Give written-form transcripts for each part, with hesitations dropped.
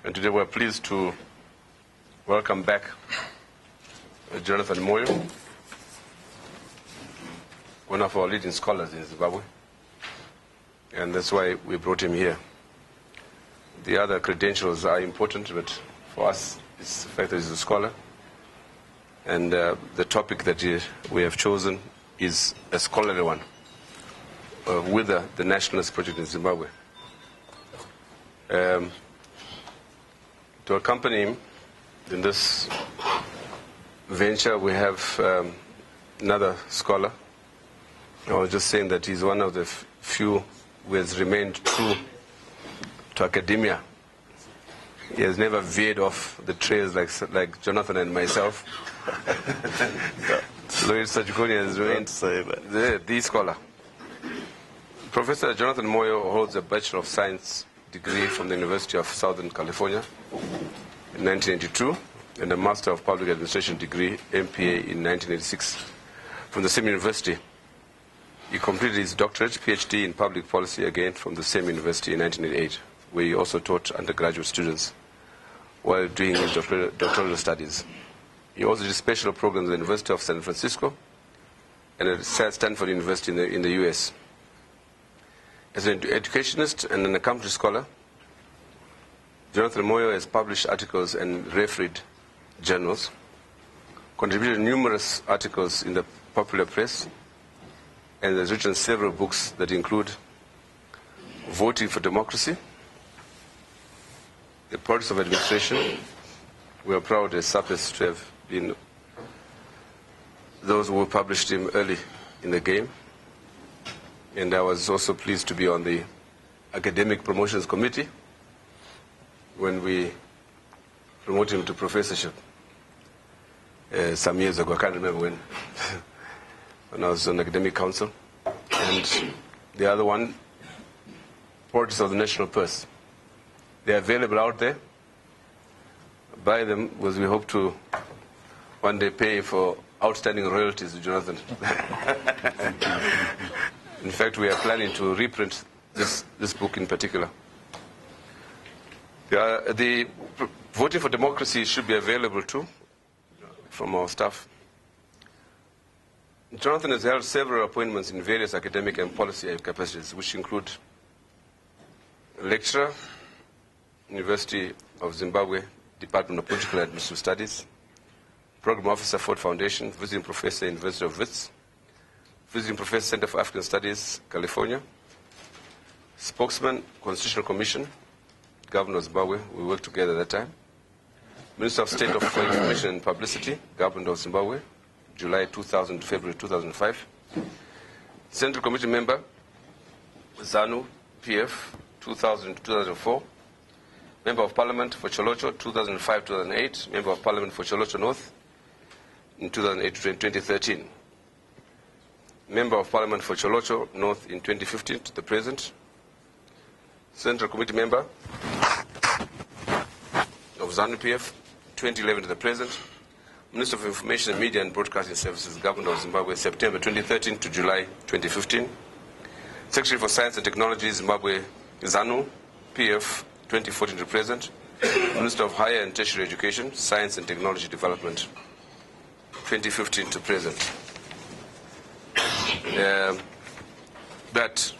And today we're pleased to welcome back Jonathan Moyo, one of our leading scholars in Zimbabwe. And that's why we brought him here. The other credentials are important, but for us, it's the fact that he's a scholar. And the topic that we have chosen is a scholarly one, Whither, the Nationalist project in Zimbabwe. To accompany him in this venture, we have another scholar. I was just saying that he's one of the few who has remained true to academia. He has never veered off the trails like Jonathan and myself. Sachikonye has remained the scholar. Professor Jonathan Moyo holds a Bachelor of Science degree from the University of Southern California in 1982 and a Master of Public Administration degree, MPA, in 1986 from the same university. He completed his doctorate, PhD in public policy, again from the same university in 1988, where he also taught undergraduate students while doing his doctoral studies. He also did special programs at the University of San Francisco and at Stanford University in the US. As an educationist and an accomplished scholar, Jonathan Moyo has published articles and refereed journals, contributed numerous articles in the popular press, and has written several books that include Voting for Democracy, The Politics of Administration. We are proud as SapesTrust to have been those who published him early in the game. And I was also pleased to be on the Academic Promotions Committee when we promoted him to professorship some years ago. I can't remember when. When I was on Academic Council. And the other one, Politics of the National Purse. They're available out there. Buy them, because we hope to one day pay for outstanding royalties to Jonathan. In fact, we are planning to reprint this book in particular. The Voting for Democracy should be available too from our staff. Jonathan has held several appointments in various academic and policy capacities, which include lecturer, University of Zimbabwe, Department of Political and Administrative Studies, Program Officer, Ford Foundation, Visiting Professor, University of Wits, Visiting Professor, Center for African Studies, California, Spokesman, Constitutional Commission, Governor of Zimbabwe, we worked together at that time, Minister of State for Information and Publicity, Government of Zimbabwe, July 2000 to February 2005, Central Committee member, ZANU, PF, 2000 to 2004, Member of Parliament for Cholocho, 2005-2008, Member of Parliament for Cholocho North, in 2008 to 2013. Member of Parliament for Cholocho North in 2015 to the present. Central Committee member of ZANU-PF, 2011 to the present. Minister of Information, Media and Broadcasting Services, Government of Zimbabwe, September 2013 to July 2015. Secretary for Science and Technology, Zimbabwe, ZANU-PF, 2014 to present. Minister of Higher and Tertiary Education, Science and Technology Development, 2015 to present. That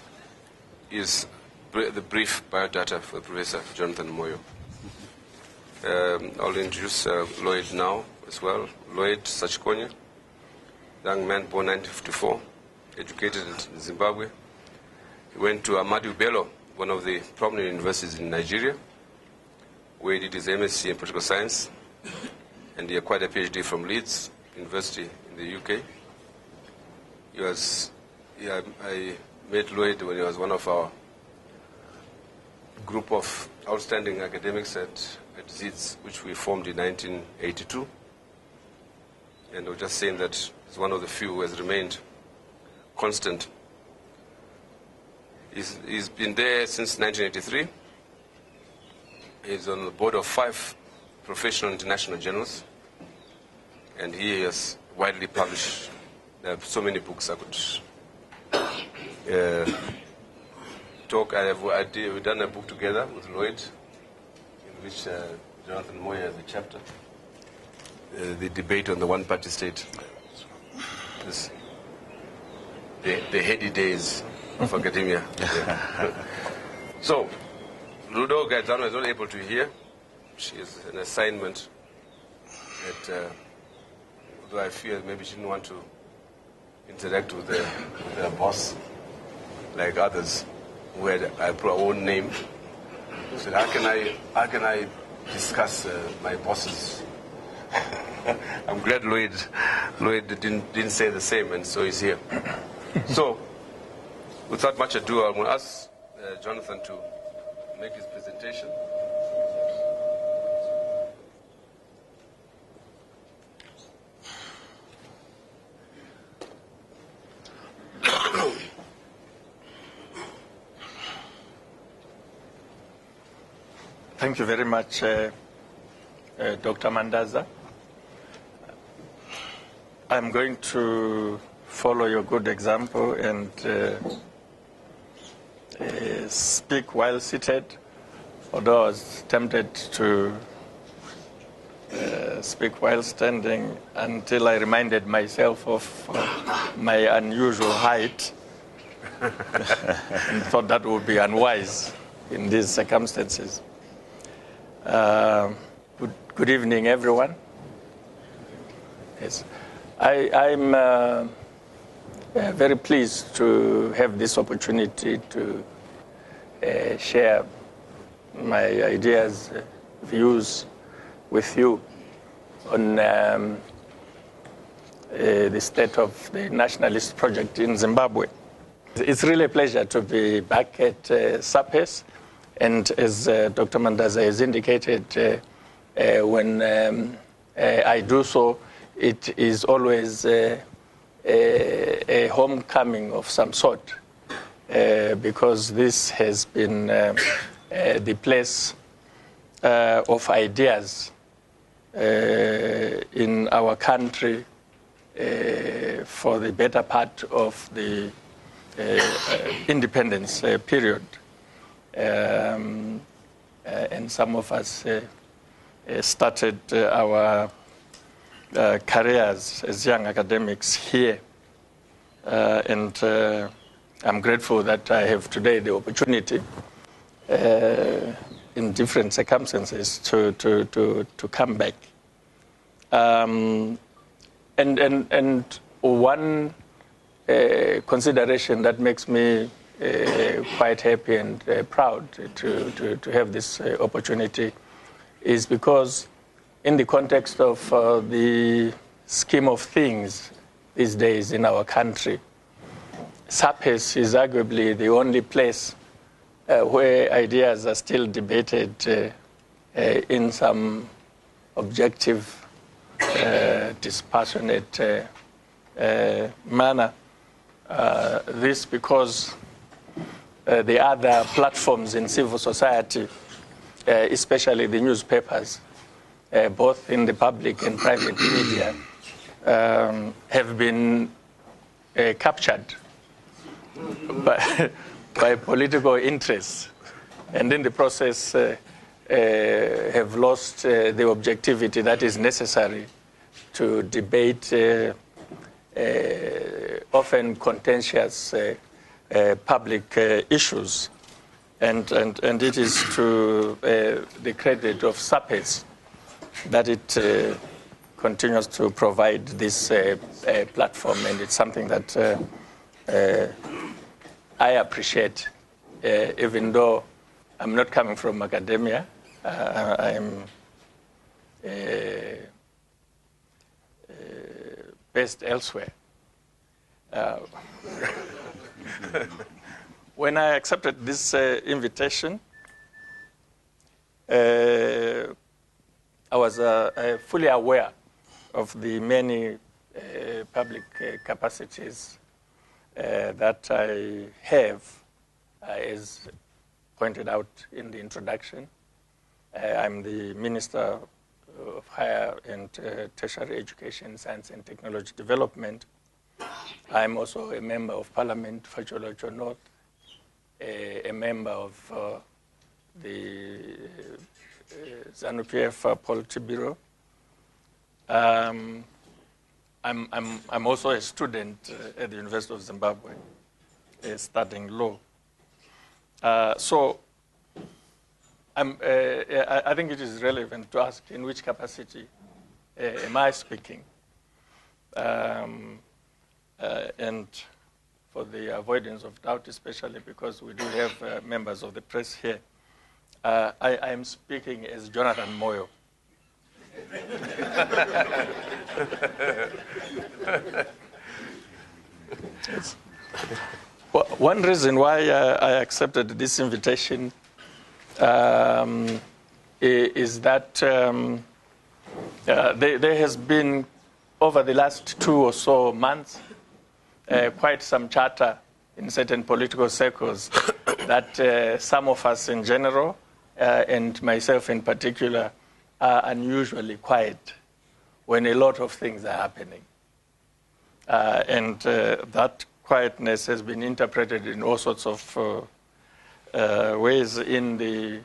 is the brief biodata for Professor Jonathan Moyo. I'll introduce Lloyd now as well. Lloyd Sachikonye, young man born 1954, educated in Zimbabwe. He went to Ahmadu Bello, one of the prominent universities in Nigeria, where he did his MSc in Political Science, and he acquired a PhD from Leeds University in the UK. I met Lloyd when he was one of our group of outstanding academics at ZIDS, which we formed in 1982. And I was just saying that he's one of the few who has remained constant. He's been there since 1983. He's on the board of 5 professional international journals, and he has widely published. There are so many books I could talk. We've done a book together with Lloyd in which Jonathan Moyo has a chapter. The debate on the one-party state. The heady days of academia. Yeah. So, Ludo Gaetano is not able to hear. She has an assignment that, although I fear maybe she didn't want to interact with her boss like others who had our own name. So how can I discuss my boss's? I'm glad Lloyd didn't say the same, and so he's here. So, without much ado, I'm going to ask Jonathan to make his presentation. Thank you very much, Dr. Mandaza. I'm going to follow your good example and speak while seated, although I was tempted to speak while standing until I reminded myself of my unusual height and thought that would be unwise in these circumstances. Good evening, everyone. Yes, I'm very pleased to have this opportunity to share my ideas, views with you on the state of the Nationalist project in Zimbabwe. It's really a pleasure to be back at SAPES. And as Dr. Mandaza has indicated, when I do so, it is always a homecoming of some sort, because this has been the place of ideas in our country for the better part of the independence period. And some of us started our careers as young academics here. And I'm grateful that I have today the opportunity in different circumstances to come back. And one consideration that makes me quite happy and proud to have this opportunity is because in the context of the scheme of things these days in our country, SAPES is arguably the only place where ideas are still debated in some objective, dispassionate manner. This because the other platforms in civil society, especially the newspapers, both in the public and private media, have been captured by political interests, and in the process have lost the objectivity that is necessary to debate often contentious public issues. And it is to the credit of SAPES that it continues to provide this platform, and it's something that I appreciate, even though I'm not coming from academia. I'm based elsewhere. When I accepted this invitation, I was fully aware of the many public capacities that I have, as pointed out in the introduction. I'm the Minister of Higher and Tertiary Education, Science and Technology Development. I'm also a member of Parliament for Cholocho North, a member of the ZANU-PF Politburo. I'm also a student at the University of Zimbabwe, studying law. So I think it is relevant to ask in which capacity am I speaking? And for the avoidance of doubt, especially because we do have members of the press here, I am speaking as Jonathan Moyo. Well, one reason why I accepted this invitation is that there has been, over the last 2 or so months, quite some chatter in certain political circles that some of us in general, and myself in particular, are unusually quiet when a lot of things are happening. And that quietness has been interpreted in all sorts of ways in the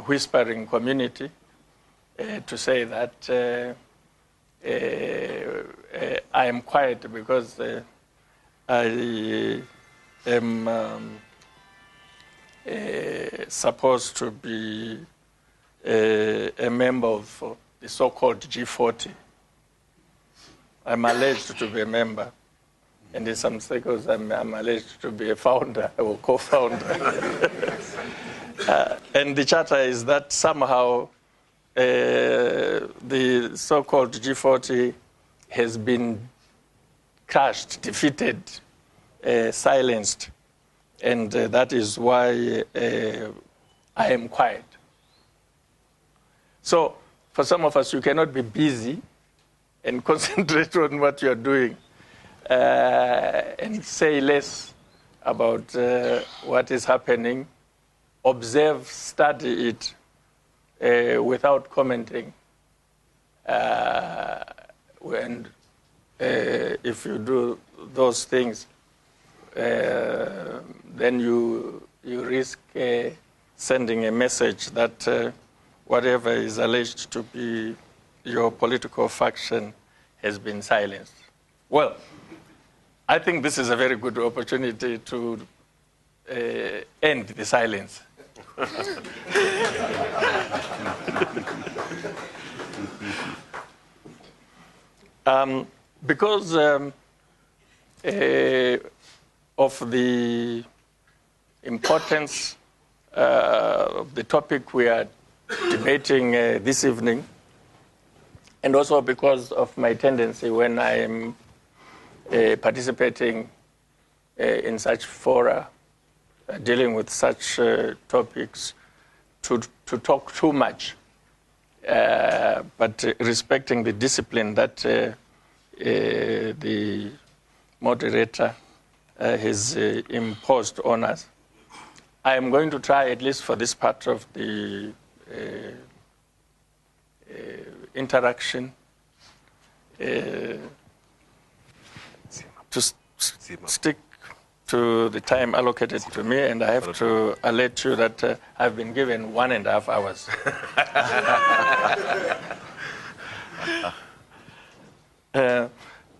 whispering community to say that I am quiet because I am supposed to be a member of the so-called G40. I'm alleged to be a member. And in some circles, I'm alleged to be a founder or co-founder. And the chatter is that somehow the so-called G40 has been crushed, defeated, silenced. And that is why I am quiet. So for some of us, you cannot be busy and concentrate on what you're doing and say less about what is happening, observe, study it without commenting. And if you do those things, then you risk sending a message that whatever is alleged to be your political faction has been silenced. Well, I think this is a very good opportunity to end the silence. Because of the importance of the topic we are debating this evening, and also because of my tendency when I am participating in such fora, dealing with such topics, to talk too much, but respecting the discipline that the moderator has imposed on us. I am going to try, at least for this part of the interaction, to stick to the time allocated to me, and I have to alert you that I've been given 1.5 hours.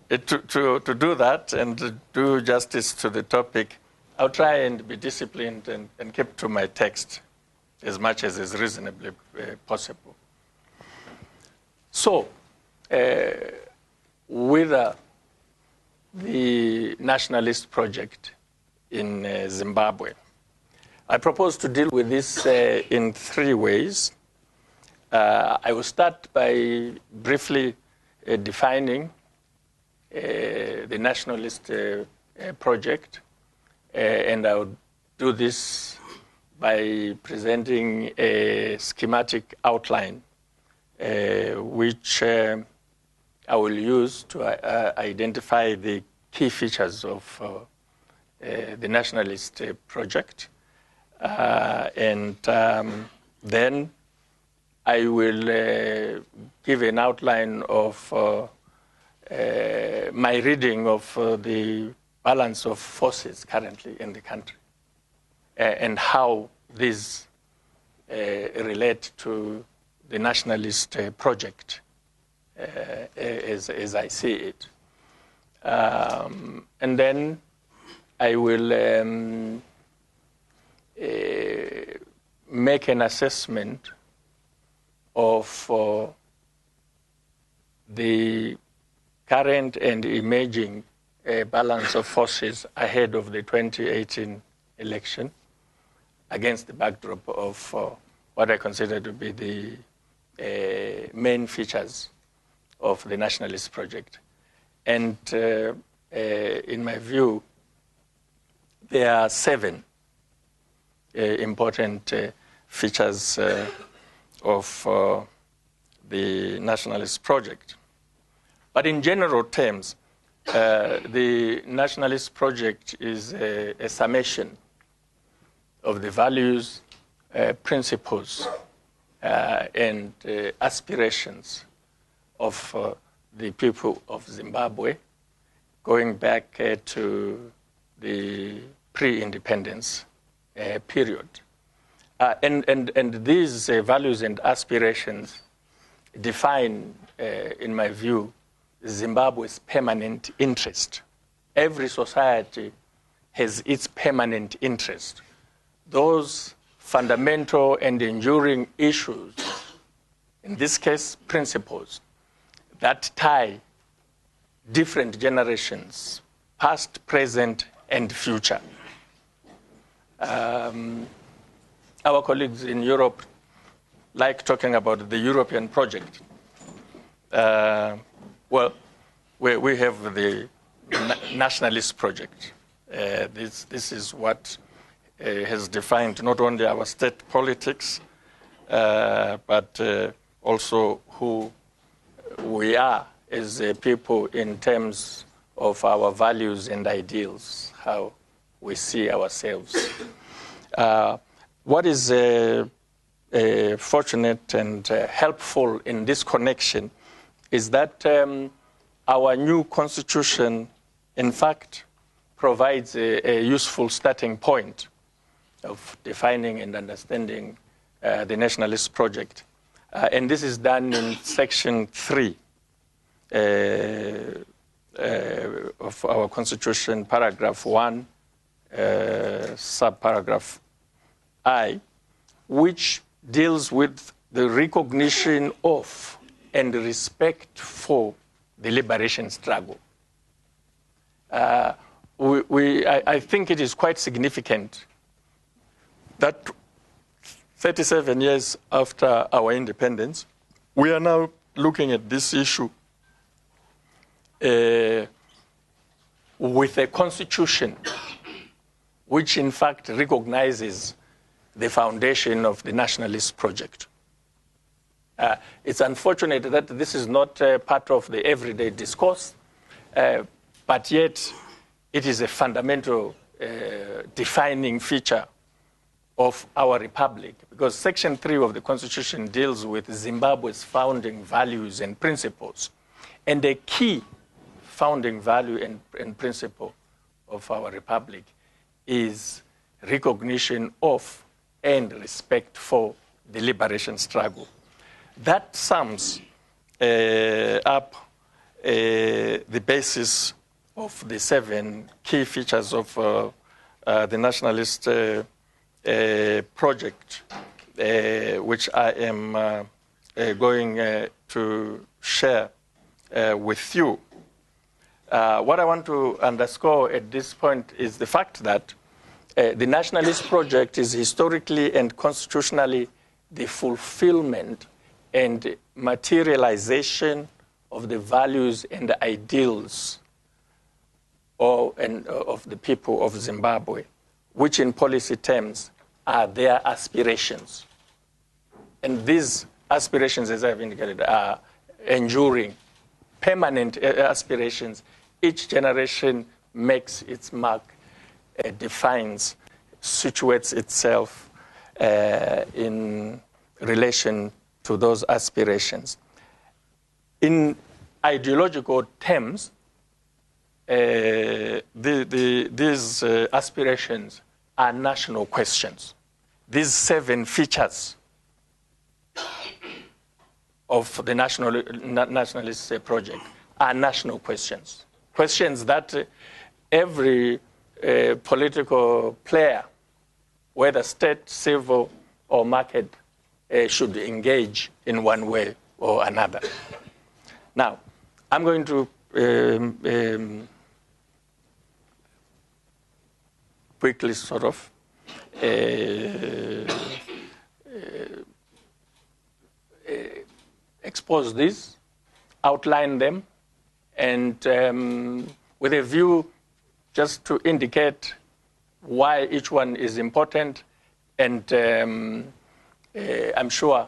To do that and to do justice to the topic, I'll try and be disciplined and keep to my text as much as is reasonably possible. So, Whither, the Nationalist project in Zimbabwe. I propose to deal with this in 3 ways. I will start by briefly defining the Nationalist project, and I will do this by presenting a schematic outline, which I will use to identify the key features of the Nationalist project. And then I will give an outline of my reading of the balance of forces currently in the country and how these relate to the nationalist project as I see it. And then I will make an assessment of the current and emerging balance of forces ahead of the 2018 election against the backdrop of what I consider to be the main features of the nationalist project. And in my view, there are 7 important features of the nationalist project. But in general terms, the nationalist project is a summation of the values, principles, and aspirations of the people of Zimbabwe, going back to the pre-independence period. And these values and aspirations define, in my view, Zimbabwe's permanent interest. Every society has its permanent interest. Those fundamental and enduring issues, in this case, principles, that tie different generations, past, present, and future. Our colleagues in Europe like talking about the European project. Well, we have the Nationalist project. This is what has defined not only our state politics, but also who we are as a people in terms of our values and ideals, how we see ourselves. What is fortunate and helpful in this connection is that our new constitution, in fact, provides a useful starting point of defining and understanding the nationalist project. And this is done in section 3 of our constitution, paragraph 1, subparagraph I, which deals with the recognition of and respect for the liberation struggle. I think it is quite significant that 37 years after our independence, we are now looking at this issue with a constitution which in fact recognizes the foundation of the nationalist project. It's unfortunate that this is not part of the everyday discourse, but yet it is a fundamental defining feature of our republic, because Section 3 of the Constitution deals with Zimbabwe's founding values and principles. And a key founding value and principle of our republic is recognition of and respect for the liberation struggle. That sums up the basis of the 7 key features of the nationalist project, which I am going to share with you. What I want to underscore at this point is the fact that the nationalist project is historically and constitutionally the fulfillment and materialization of the values and the ideals of the people of Zimbabwe, which in policy terms are their aspirations. And these aspirations, as I've indicated, are enduring, permanent aspirations. Each generation makes its mark, defines, situates itself in relation to those aspirations. In ideological terms, these aspirations are national questions. these 7 features of the nationalist project are national questions. Questions that every political player, whether state, civil, or market, should engage in one way or another. Now, I'm going to quickly sort of expose these, outline them, and with a view just to indicate why each one is important, and I'm sure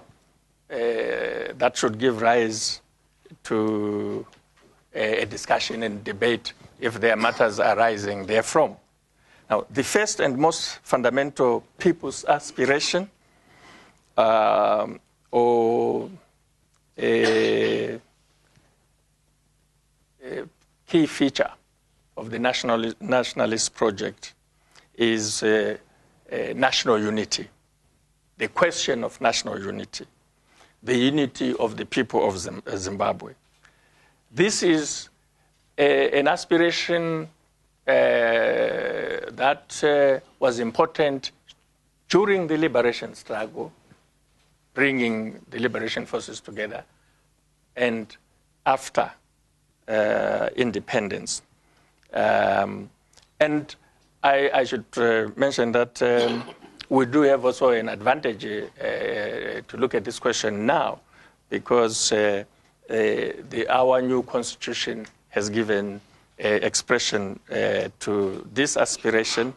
that should give rise to a discussion and debate if there are matters arising therefrom. Now, the first and most fundamental people's aspiration or a key feature of the nationalist project is national unity, the question of national unity, the unity of the people of Zimbabwe. This is an aspiration that was important during the liberation struggle, bringing the liberation forces together, and after independence. And I should mention that we do have also an advantage to look at this question now, because our new constitution has given expression to this aspiration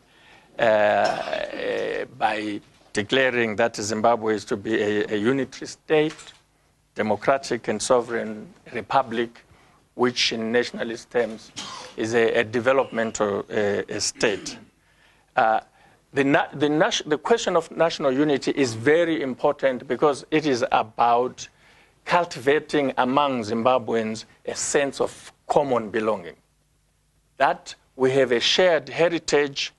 by declaring that Zimbabwe is to be a unitary state, democratic and sovereign republic, which in nationalist terms is a developmental state. The question of national unity is very important because it is about cultivating among Zimbabweans a sense of common belonging, that we have a shared heritage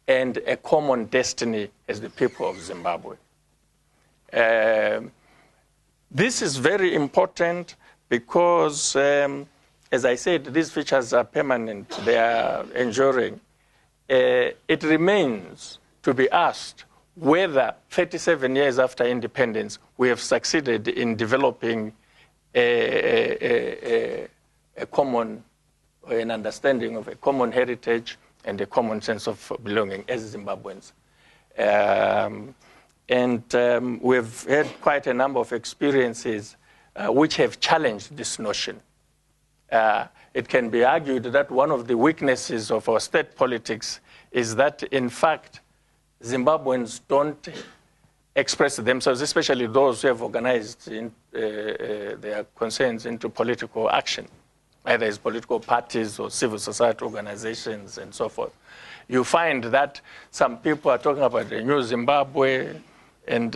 and a common destiny as the people of Zimbabwe. This is very important because, as I said, these features are permanent, they are enduring. It remains to be asked whether 37 years after independence, we have succeeded in developing a common, an understanding of a common heritage and a common sense of belonging as Zimbabweans. We've had quite a number of experiences which have challenged this notion. It can be argued that one of the weaknesses of our state politics is that, in fact, Zimbabweans don't express themselves, especially those who have organized their concerns into political action, either as political parties or civil society organizations and so forth. You find that some people are talking about the new Zimbabwe and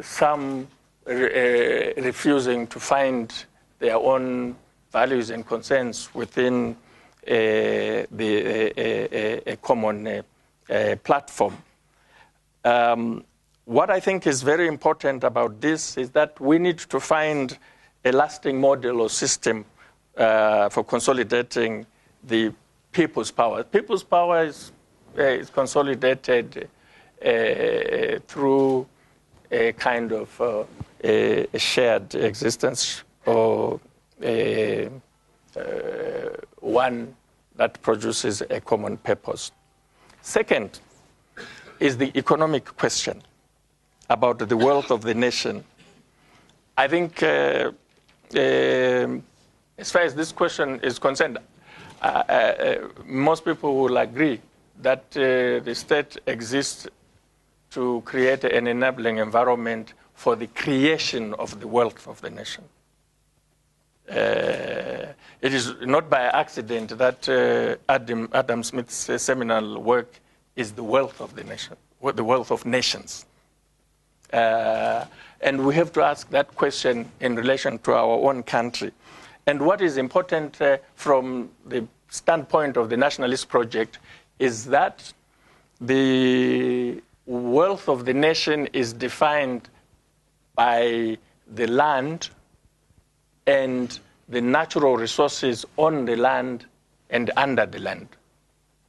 some refusing to find their own values and concerns within a common platform. What I think is very important about this is that we need to find a lasting model or system for consolidating the people's power. People's power is consolidated through a kind of a shared existence or one that produces a common purpose. Second is the economic question about the wealth of the nation. I think as far as this question is concerned, most people will agree that the state exists to create an enabling environment for the creation of the wealth of the nation. It is not by accident that Adam Smith's seminal work is The Wealth of the Nation, The Wealth of Nations. And we have to ask that question in relation to our own country. And what is important from the standpoint of the Nationalist project is that the wealth of the nation is defined by the land and the natural resources on the land and under the land.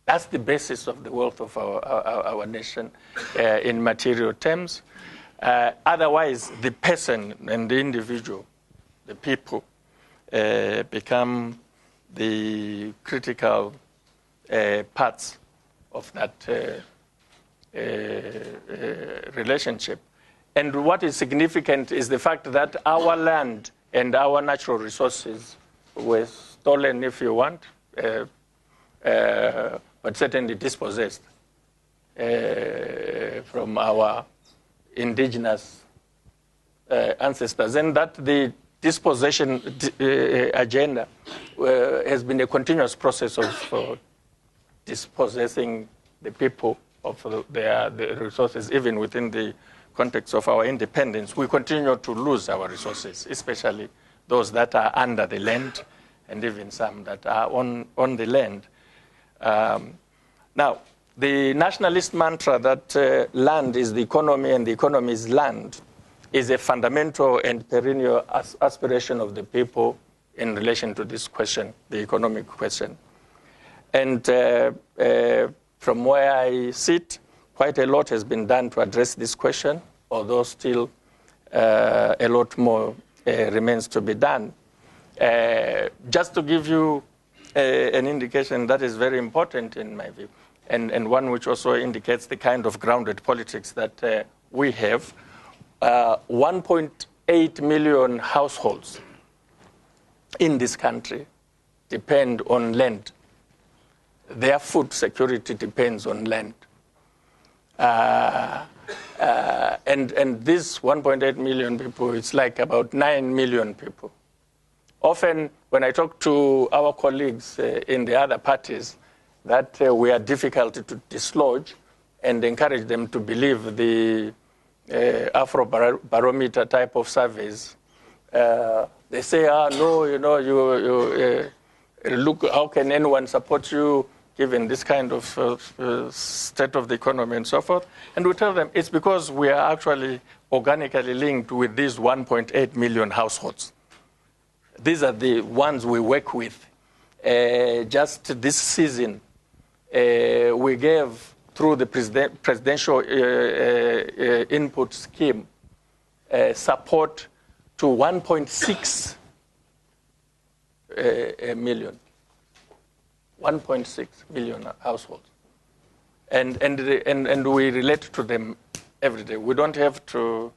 That's the basis of the wealth of our nation in material terms. Otherwise, the person and the individual, the people, become the critical parts of that relationship. And what is significant is the fact that our land and our natural resources were stolen, if you want, but certainly dispossessed from our indigenous ancestors. And that the dispossession agenda has been a continuous process of dispossessing the people of the resources, even within the context of our independence. We continue to lose our resources, especially those that are under the land and even some that are on the land. Now, the nationalist mantra that land is the economy and the economy is land is a fundamental and perennial aspiration of the people in relation to this question, the economic question. And from where I sit, quite a lot has been done to address this question, although still a lot more remains to be done. Just to give you an indication that is very important in my view, and one which also indicates the kind of grounded politics that we have, 1.8 million households in this country depend on land. Their food security depends on land. And this 1.8 million people, it's like about 9 million people. Often, when I talk to our colleagues in the other parties, that we are difficult to dislodge and encourage them to believe the Afrobarometer type of surveys. They say, no, you look, how can anyone support you given this kind of state of the economy and so forth? And we tell them it's because we are actually organically linked with these 1.8 million households. These are the ones we work with. Just this season, we gave, through the presidential input scheme, support to 1.6 million. 1.6 million households. And we relate to them every day. We don't have to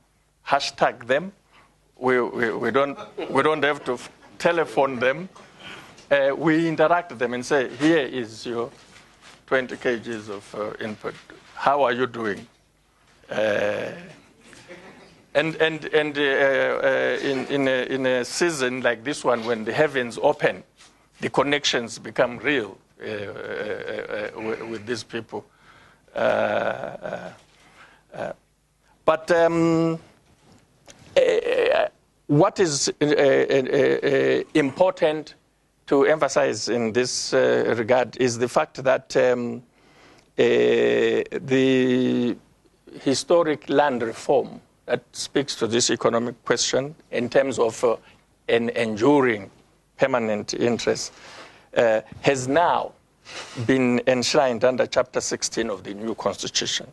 hashtag them. We don't have to telephone them. We interact with them and say, here is your 20 kgs of input. How are you doing? In a season like this one, when the heavens open, the connections become real with these people. But what is important to emphasize in this regard is the fact that the historic land reform that speaks to this economic question in terms of an enduring permanent interest has now been enshrined under Chapter 16 of the new Constitution.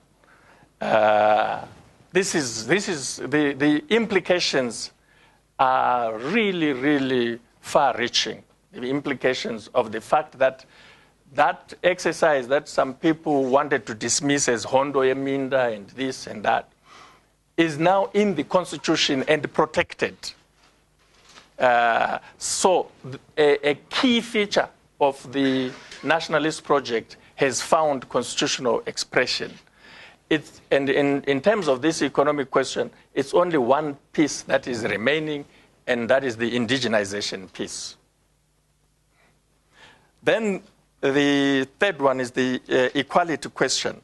This is the implications are really, really far-reaching. The implications of the fact that that exercise that some people wanted to dismiss as Hondo Yeminda and this and that is now in the Constitution and protected. So a key feature of the nationalist project has found constitutional expression. And in terms of this economic question, it's only one piece that is remaining, and that is the indigenization piece. Then the third one is the equality question,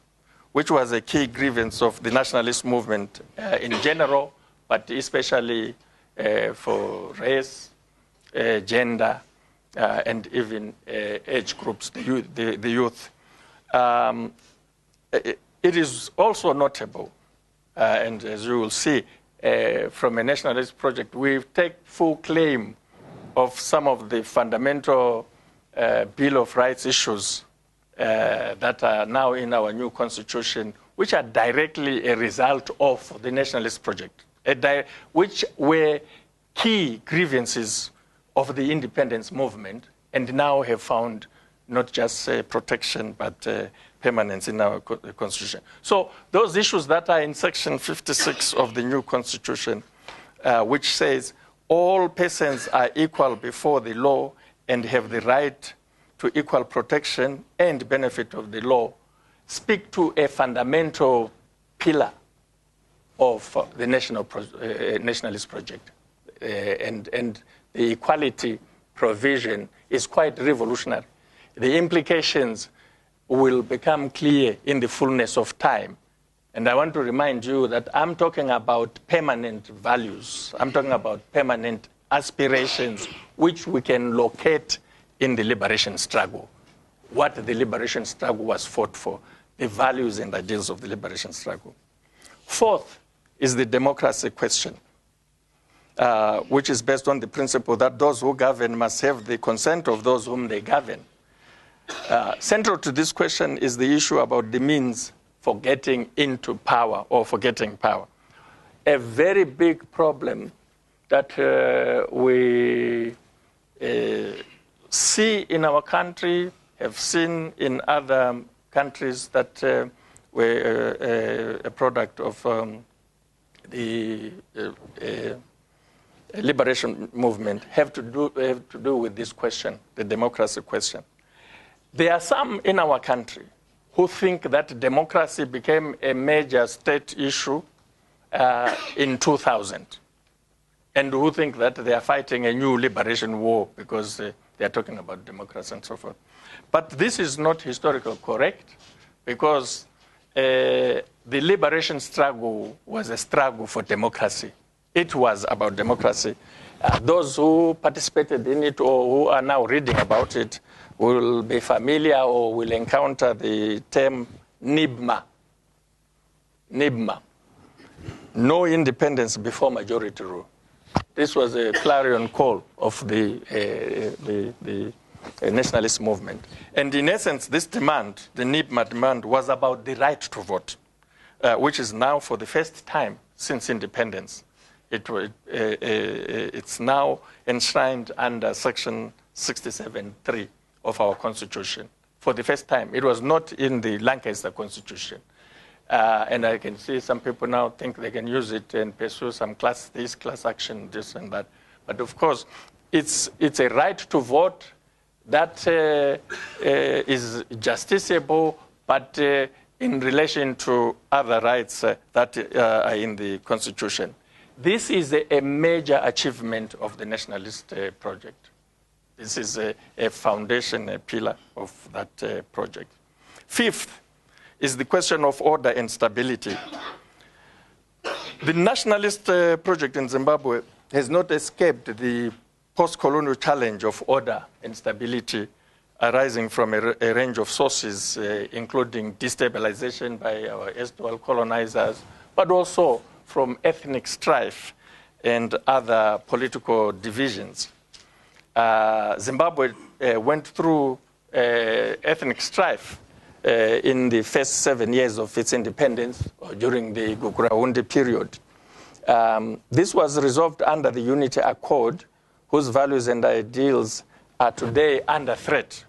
which was a key grievance of the nationalist movement in general, but especially for race, gender, and even age groups, the youth. it is also notable, and as you will see, from a nationalist project, we take full claim of some of the fundamental Bill of Rights issues that are now in our new constitution, which are directly a result of the nationalist project, which were key grievances of the independence movement, and now have found not just protection, but permanence in our constitution. So those issues that are in section 56 of the new constitution, which says all persons are equal before the law and have the right to equal protection and benefit of the law, speak to a fundamental pillar of the nationalist project. And the equality provision is quite revolutionary. The implications will become clear in the fullness of time. And I want to remind you that I'm talking about permanent values. I'm talking about permanent aspirations, which we can locate in the liberation struggle. What the liberation struggle was fought for, the values and ideals of the liberation struggle. Fourth is the democracy question, which is based on the principle that those who govern must have the consent of those whom they govern. Central to this question is the issue about the means for getting into power or for getting power. A very big problem that we see in our country, have seen in other countries that were a product of the liberation movement, have to do with this question, the democracy question. There are some in our country who think that democracy became a major state issue in 2000, and who think that they are fighting a new liberation war because they are talking about democracy and so forth. But this is not historically correct, because the liberation struggle was a struggle for democracy. It was about democracy. Those who participated in it or who are now reading about it will be familiar or will encounter the term NIBMA. NIBMA. No independence before majority rule. This was a clarion call of the nationalist movement. And in essence, this demand, the NIBMA demand, was about the right to vote, which is now for the first time since independence. It's now enshrined under section 67(3) of our constitution. For the first time, it was not in the Lancaster constitution. And I can see some people now think they can use it and pursue some class action, this and that. But of course, it's a right to vote that is justiciable, but in relation to other rights that are in the constitution. This is a major achievement of the nationalist project. This is a foundation, a pillar of that project. Fifth is the question of order and stability. The nationalist project in Zimbabwe has not escaped the post-colonial challenge of order and stability arising from a range of sources, including destabilization by our erstwhile colonizers, but also from ethnic strife and other political divisions. Zimbabwe went through ethnic strife in the first 7 years of its independence, or during the Guguraundi period. This was resolved under the Unity Accord, whose values and ideals are today under threat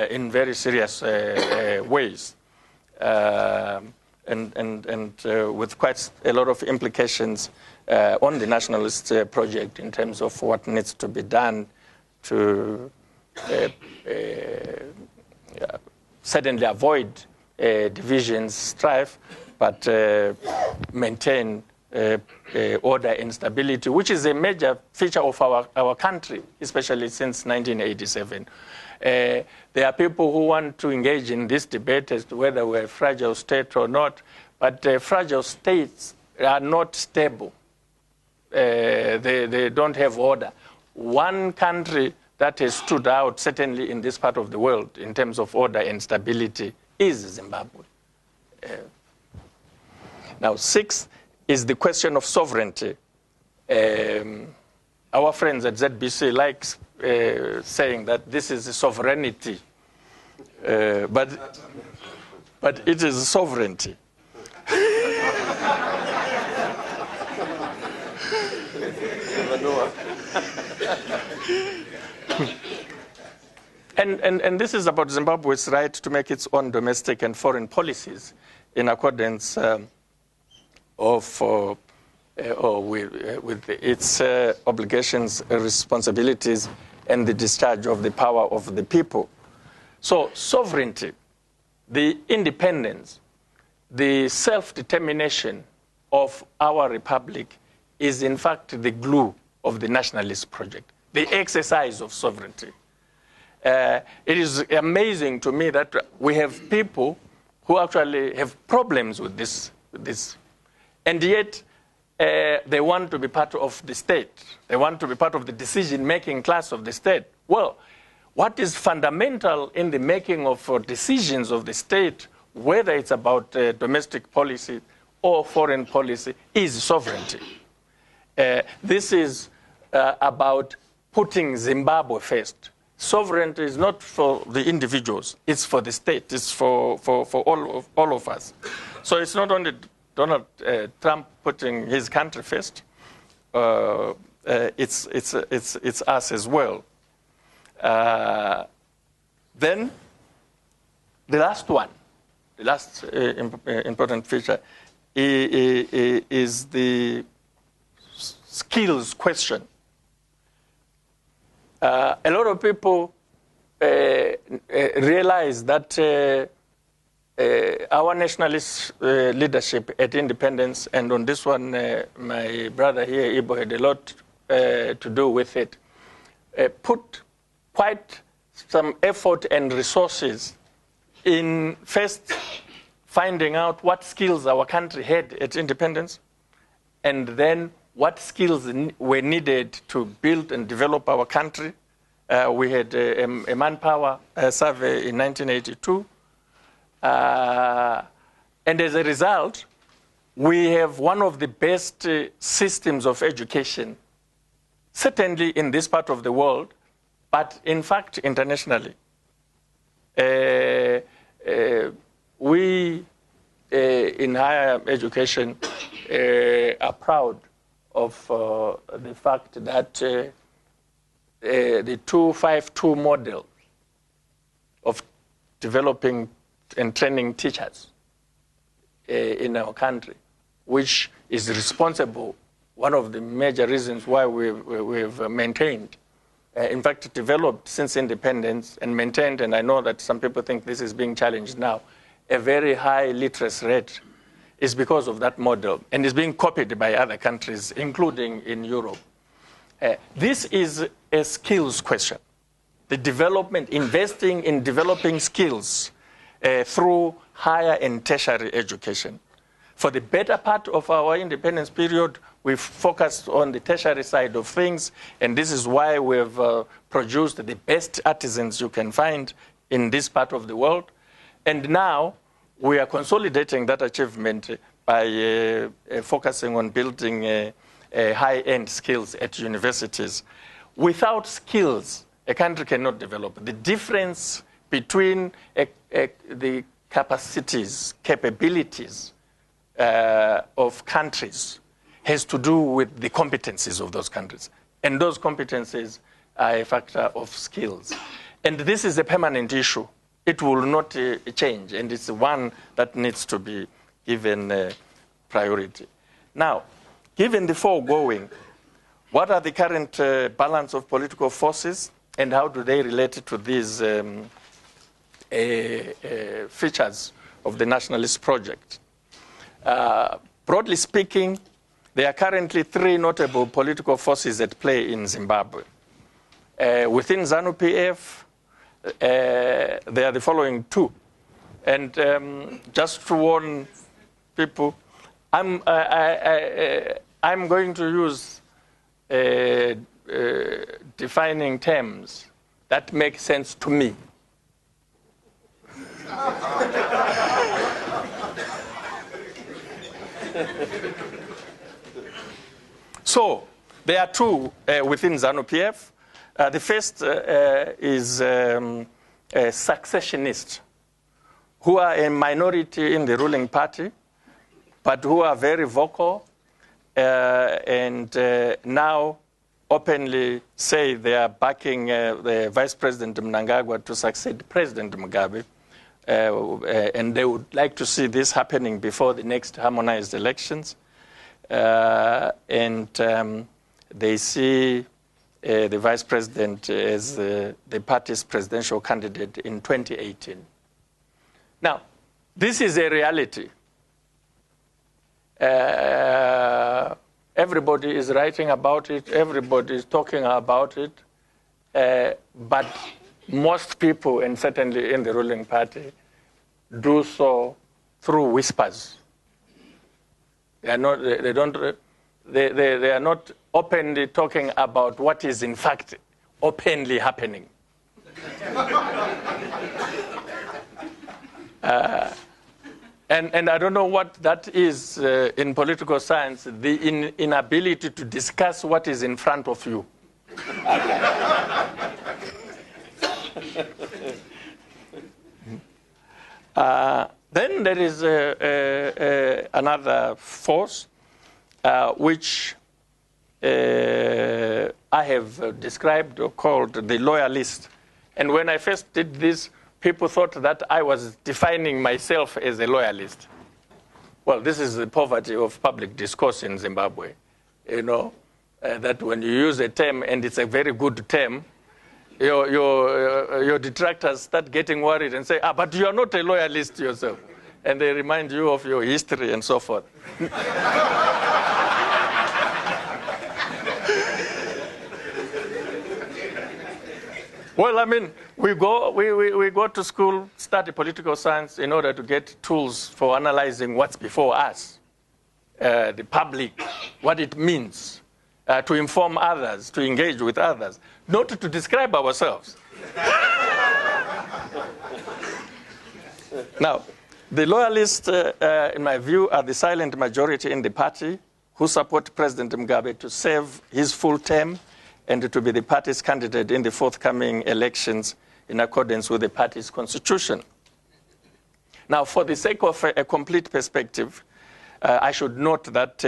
in very serious ways, and with quite a lot of implications on the nationalist project in terms of what needs to be done to certainly avoid divisions, strife, but maintain order and stability, which is a major feature of our country, especially since 1987. There are people who want to engage in this debate as to whether we're a fragile state or not, but fragile states are not stable. They don't have order. One country that has stood out, certainly in this part of the world, in terms of order and stability, is Zimbabwe. Now, sixth is the question of sovereignty. Our friends at ZBC like saying that this is sovereignty, but it is sovereignty. And this is about Zimbabwe's right to make its own domestic and foreign policies in accordance with its obligations, responsibilities, and the discharge of the power of the people. So sovereignty, the independence, the self-determination of our republic is in fact the glue of the nationalist project, the exercise of sovereignty. It is amazing to me that we have people who actually have problems with this, and yet they want to be part of the state. They want to be part of the decision-making class of the state. Well, what is fundamental in the making of decisions of the state, whether it's about domestic policy or foreign policy, is sovereignty. This is about putting Zimbabwe first. Sovereignty is not for the individuals, it's for the state, it's for all of us. So it's not only Donald Trump putting his country first, it's us as well. Then the last one, the last important feature is the skills question. A lot of people realize that our nationalist leadership at independence, and on this one, my brother here, Ibo, had a lot to do with it, put quite some effort and resources in first finding out what skills our country had at independence, and then what skills were needed to build and develop our country. We had a manpower survey in 1982. And as a result, we have one of the best systems of education, certainly in this part of the world, but in fact, internationally. We, in higher education, are proud of the fact that the 252 model of developing and training teachers in our country, which is responsible, one of the major reasons why we've maintained, in fact, developed since independence and maintained, and I know that some people think this is being challenged now, a very high literacy rate, is because of that model, and is being copied by other countries, including in Europe. This is a skills question. The development, investing in developing skills through higher and tertiary education. For the better part of our independence period, we've focused on the tertiary side of things, and this is why we've produced the best artisans you can find in this part of the world. And now we are consolidating that achievement by focusing on building high-end skills at universities. Without skills, a country cannot develop. The difference between the capacities, capabilities of countries has to do with the competencies of those countries. And those competencies are a factor of skills. And this is a permanent issue. It will not change, and it's one that needs to be given priority. Now, given the foregoing, what are the current balance of political forces, and how do they relate to these features of the nationalist project? Broadly speaking, there are currently three notable political forces at play in Zimbabwe. Within ZANU-PF, there are the following two. And just to warn people, I'm going to use defining terms that make sense to me. So there are two within ZANU-PF. The first is successionists, who are a minority in the ruling party, but who are very vocal and now openly say they are backing the Vice President Mnangagwa to succeed President Mugabe. And they would like to see this happening before the next harmonized elections. And they see the Vice President as the party's presidential candidate in 2018. Now, this is a reality. Everybody is writing about it. Everybody is talking about it. But most people, and certainly in the ruling party, do so through whispers. They are not. They are not openly talking about what is in fact openly happening. And I don't know what that is in political science, the inability to discuss what is in front of you. Then there is another force which I have described or called the loyalist. And when I first did this, people thought that I was defining myself as a loyalist. Well, this is the poverty of public discourse in Zimbabwe. You know, that when you use a term and it's a very good term, your detractors start getting worried and say, but you are not a loyalist yourself. And they remind you of your history and so forth. Well, I mean, we go to school, study political science in order to get tools for analyzing what's before us, the public, what it means, to inform others, to engage with others, not to describe ourselves. Now, the loyalists, in my view, are the silent majority in the party who support President Mugabe to serve his full term and to be the party's candidate in the forthcoming elections in accordance with the party's constitution. Now, for the sake of a complete perspective, I should note that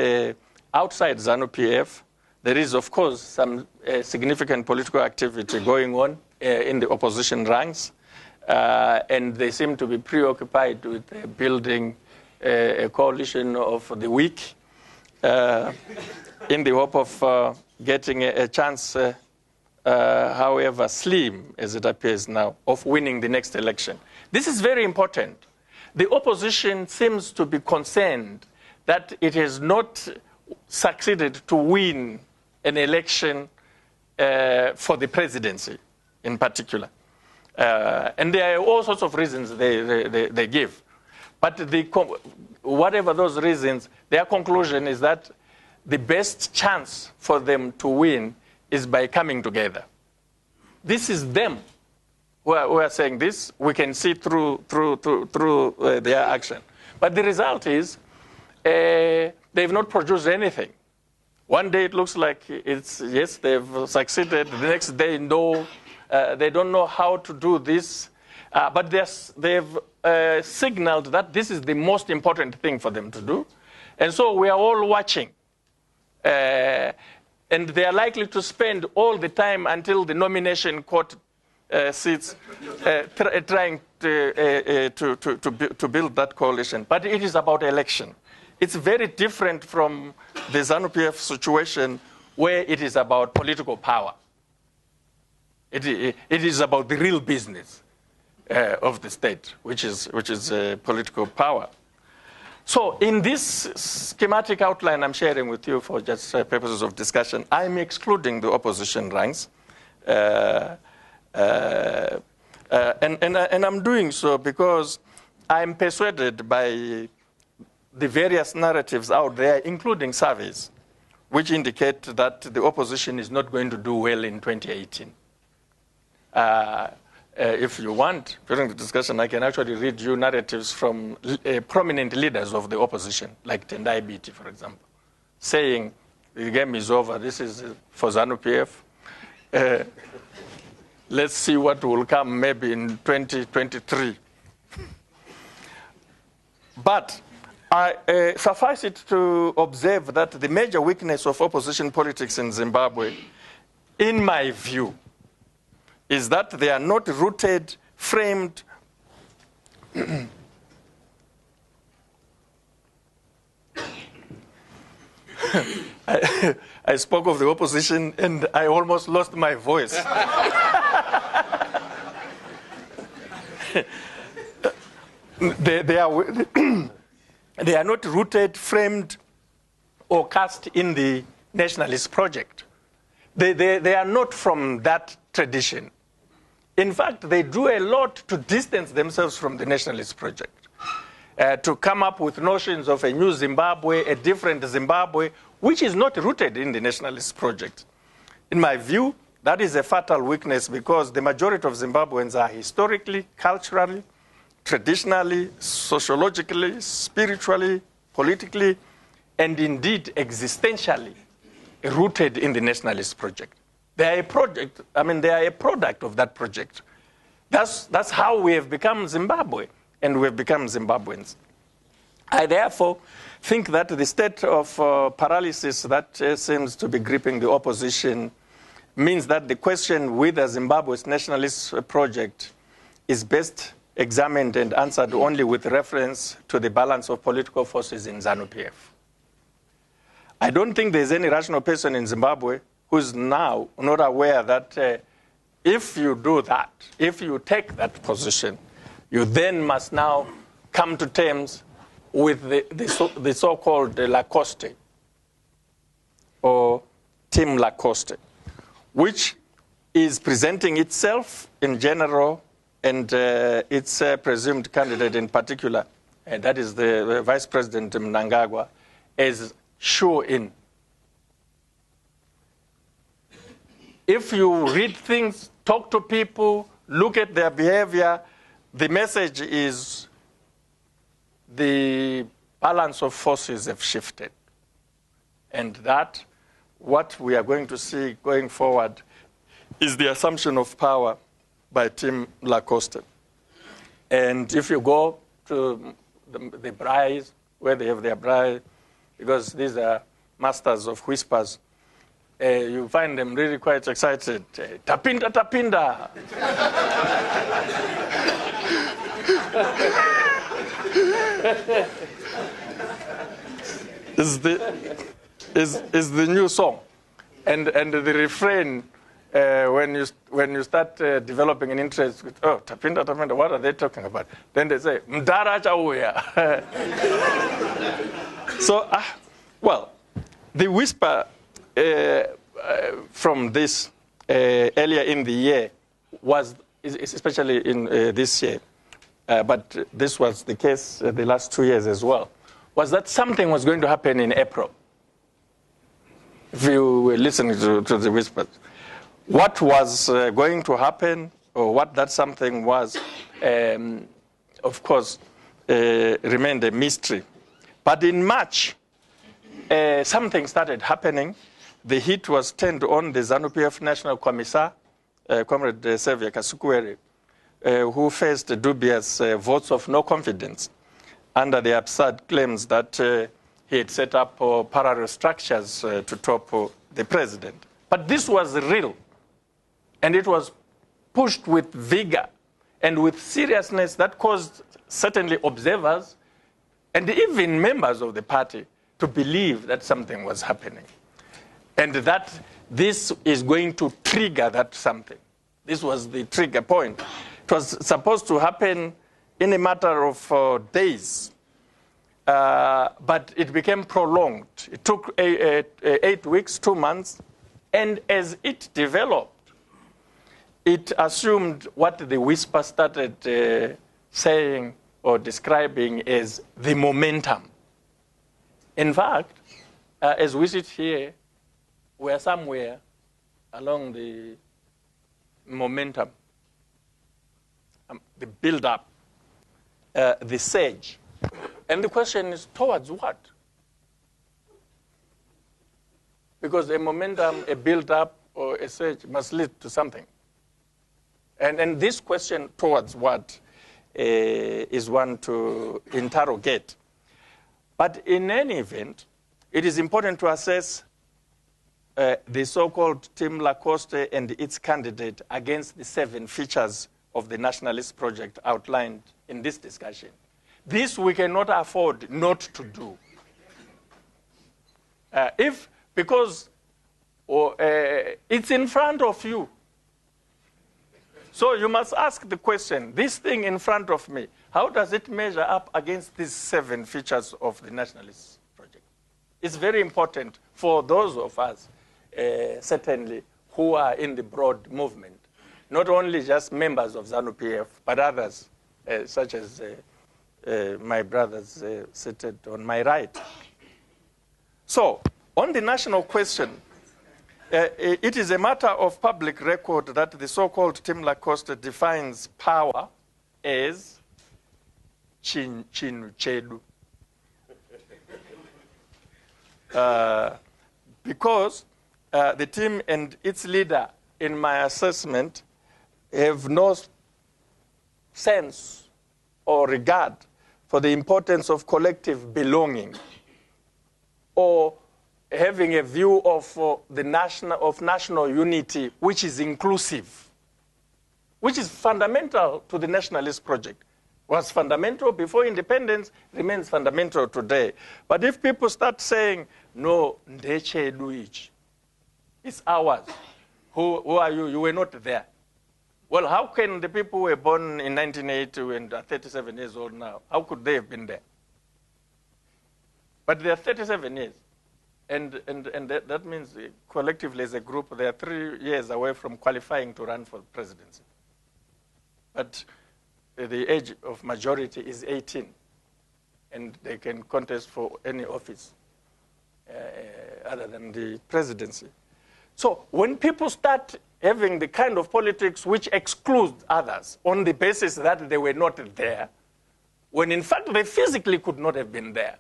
outside ZANU-PF, there is, of course, some significant political activity going on in the opposition ranks, and they seem to be preoccupied with building a coalition of the weak in the hope of getting a chance, however slim as it appears now, of winning the next election. This is very important. The opposition seems to be concerned that it has not succeeded to win an election for the presidency in particular. And there are all sorts of reasons they give. But whatever those reasons, their conclusion is that the best chance for them to win is by coming together. This is them who are saying this. We can see through their action. But the result is they've not produced anything. One day it looks like it's, yes, they've succeeded. The next day, no, they don't know how to do this. But they've signaled that this is the most important thing for them to do. And so we are all watching. And they are likely to spend all the time until the nomination court sits trying to build that coalition. But it is about election. It's very different from the ZANU-PF situation where it is about political power. It is about the real business of the state, which is political power. So in this schematic outline I'm sharing with you for just purposes of discussion, I'm excluding the opposition ranks. And I'm doing so because I'm persuaded by the various narratives out there, including surveys, which indicate that the opposition is not going to do well in 2018. If you want, during the discussion, I can actually read you narratives from prominent leaders of the opposition, like Tendai Biti, for example, saying the game is over. This is for ZANU-PF. Let's see what will come maybe in 2023. But I suffice it to observe that the major weakness of opposition politics in Zimbabwe, in my view, is that they are not rooted, framed, I spoke of the opposition and I almost lost my voice. They are not rooted, framed, or cast in the nationalist project. They are not from that tradition. In fact, they do a lot to distance themselves from the nationalist project, to come up with notions of a new Zimbabwe, a different Zimbabwe, which is not rooted in the nationalist project. In my view, that is a fatal weakness because the majority of Zimbabweans are historically, culturally, traditionally, sociologically, spiritually, politically, and indeed existentially rooted in the nationalist project. They are a project, they are a product of that project. That's how we have become Zimbabwe, and we have become Zimbabweans. I therefore think that the state of paralysis that seems to be gripping the opposition means that the question whether Zimbabwe's nationalist project is best examined and answered only with reference to the balance of political forces in ZANU-PF. I don't think there's any rational person in Zimbabwe who's now not aware that if you do that, if you take that position, you then must now come to terms with the so-called Lacoste, or Team Lacoste, which is presenting itself in general and its presumed candidate in particular, and that is the Vice President Mnangagwa, as sure-in. If you read things, talk to people, look at their behavior, the message is the balance of forces have shifted. And that, what we are going to see going forward, is the assumption of power by Team Lacoste. And if you go to the braais, where they have their braai, because these are masters of whispers, you find them really quite excited. Tapinda, tapinda. is the new song, and the refrain when you start developing an interest with, oh, tapinda, tapinda, what are they talking about? Then they say mdara chauya. So well, the whisper from this earlier in the year was, especially in this year, but this was the case the last 2 years as well, was that something was going to happen in April. If you were listening to the whispers, what was going to happen, or what that something was, of course, remained a mystery. But in March, something started happening. The heat was turned on the ZANU-PF National Commissar, Comrade Xavier Kasukuwere, who faced dubious votes of no confidence under the absurd claims that he had set up parallel structures to top the president. But this was real, and it was pushed with vigor and with seriousness that caused certainly observers and even members of the party to believe that something was happening, and that this is going to trigger that something. This was the trigger point. It was supposed to happen in a matter of days, but it became prolonged. It took 8 weeks, 2 months, and as it developed, it assumed what the whisper started saying or describing as the momentum. In fact, as we sit here, we are somewhere along the momentum. the build-up, the surge. And the question is, towards what? Because a momentum, a build-up, or a surge must lead to something. And this question, towards what, is one to interrogate. But in any event, it is important to assess the so-called Team Lacoste and its candidate against the 7 features of the Nationalist project outlined in this discussion. This we cannot afford not to do. Because it's in front of you. So you must ask the question, this thing in front of me, how does it measure up against these 7 features of the Nationalist project? It's very important for those of us, certainly, who are in the broad movement, not only just members of ZANU-PF, but others, such as my brothers seated on my right. So, on the national question, it is a matter of public record that the so-called Team Lacoste defines power as chinu chedu. Because the team and its leader, in my assessment, have no sense or regard for the importance of collective belonging or having a view of national unity, which is inclusive, which is fundamental to the Nationalist project. Was fundamental before independence, remains fundamental today. But if people start saying, no, it's ours. Who are you? You were not there. Well, how can the people who were born in 1980 and are 37 years old now, how could they have been there? But they are 37 years. And that means collectively as a group, they are 3 years away from qualifying to run for the presidency. But the age of majority is 18, and they can contest for any office other than the presidency. So when people start having the kind of politics which excludes others on the basis that they were not there, when in fact they physically could not have been there,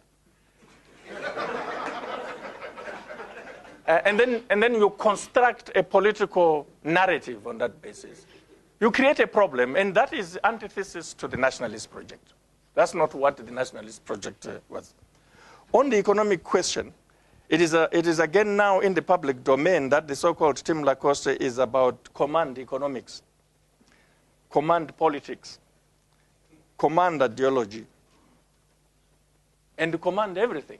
and then you construct a political narrative on that basis, you create a problem, and that is antithesis to the Nationalist project. That's not what the Nationalist project was. On the economic question, it is again now in the public domain that the so-called Team Lacoste is about command economics, command politics, command ideology, and command everything.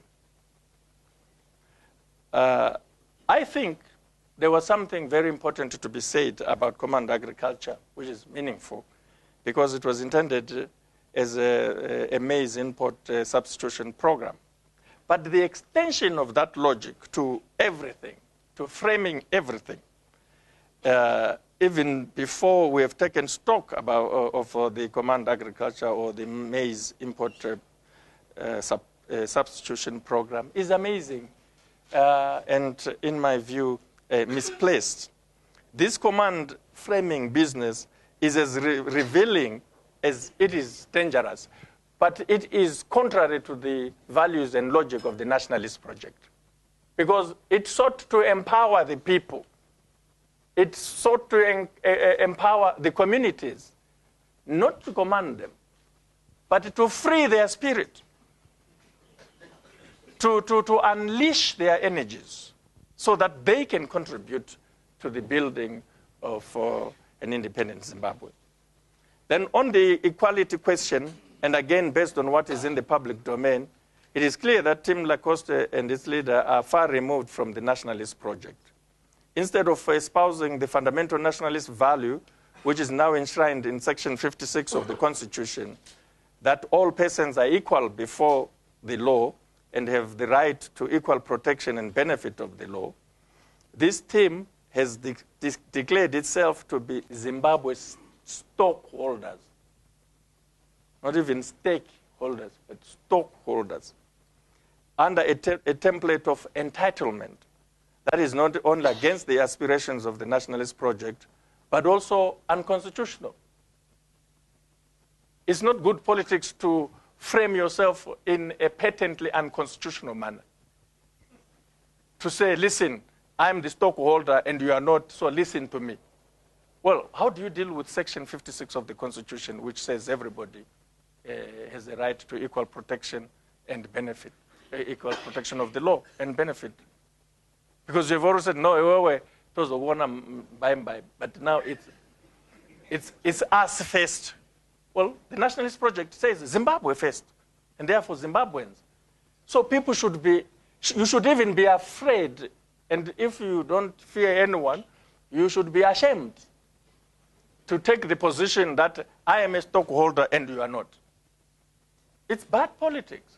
I think there was something very important to be said about command agriculture, which is meaningful, because it was intended as a maize import substitution program. But the extension of that logic to everything, to framing everything, even before we have taken stock of the command agriculture or the maize import substitution program, is amazing. And in my view, misplaced. This command framing business is as revealing as it is dangerous, but it is contrary to the values and logic of the Nationalist project, because it sought to empower the people. It sought to empower the communities, not to command them, but to free their spirit, to unleash their energies so that they can contribute to the building of an independent Zimbabwe. Then on the equality question, and again based on what is in the public domain, it is clear that Team Lacoste and its leader are far removed from the Nationalist project. Instead of espousing the fundamental nationalist value, which is now enshrined in Section 56 of the Constitution, that all persons are equal before the law and have the right to equal protection and benefit of the law, this team has declared itself to be Zimbabwe's stockholders. Not even stakeholders, but stockholders, under a template of entitlement that is not only against the aspirations of the Nationalist project, but also unconstitutional. it's not good politics to frame yourself in a patently unconstitutional manner. To say, listen, I'm the stockholder and you are not, so listen to me. Well, how do you deal with Section 56 of the Constitution, which says everybody has a right to equal protection and benefit, equal protection of the law and benefit? Because you've always said, no, those are one by, but now it's us first. Well, the Nationalist project says Zimbabwe first, and therefore Zimbabweans. So people should be, you should even be afraid, and if you don't fear anyone, you should be ashamed to take the position that I am a stockholder and you are not. It's bad politics.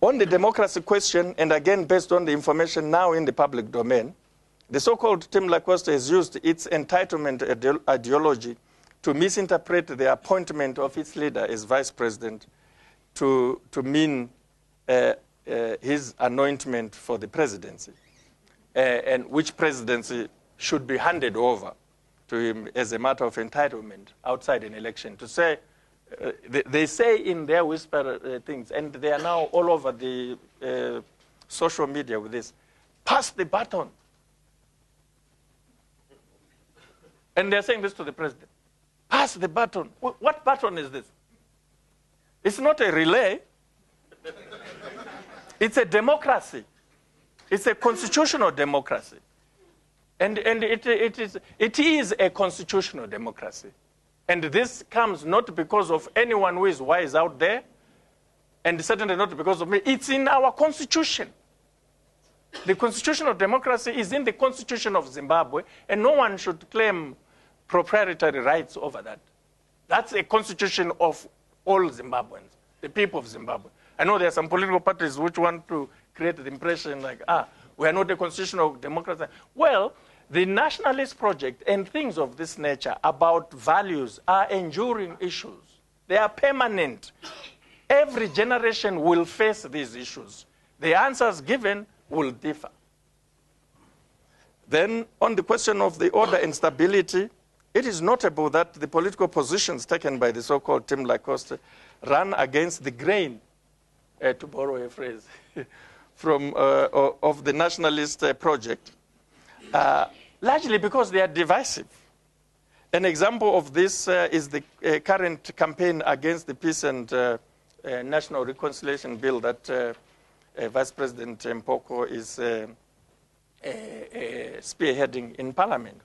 On the democracy question, and again based on the information now in the public domain, the so-called Tim Lacoste has used its entitlement ideology to misinterpret the appointment of its leader as vice president to mean his anointment for the presidency, and which presidency should be handed over to him as a matter of entitlement outside an election. To say, they say in their whisper things, and they are now all over the social media with this, pass the baton. And they're saying this to the president. Pass the baton. What baton is this? It's not a relay. It's a democracy. It's a constitutional democracy. And it is a constitutional democracy. And this comes not because of anyone who is wise out there, and certainly not because of me. It's in our constitution. The constitutional democracy is in the constitution of Zimbabwe, and no one should claim proprietary rights over that. That's a constitution of all Zimbabweans, the people of Zimbabwe. I know there are some political parties which want to create the impression like, we are not a constitutional democracy. Well, the Nationalist project and things of this nature about values are enduring issues. They are permanent. Every generation will face these issues. The answers given will differ. Then, on the question of the order and stability, it is notable that the political positions taken by the so-called Tim Lacoste run against the grain, to borrow a phrase, from of the Nationalist project, largely because they are divisive. An example of this is the current campaign against the Peace and National Reconciliation Bill that Vice President Mpoko is spearheading in Parliament.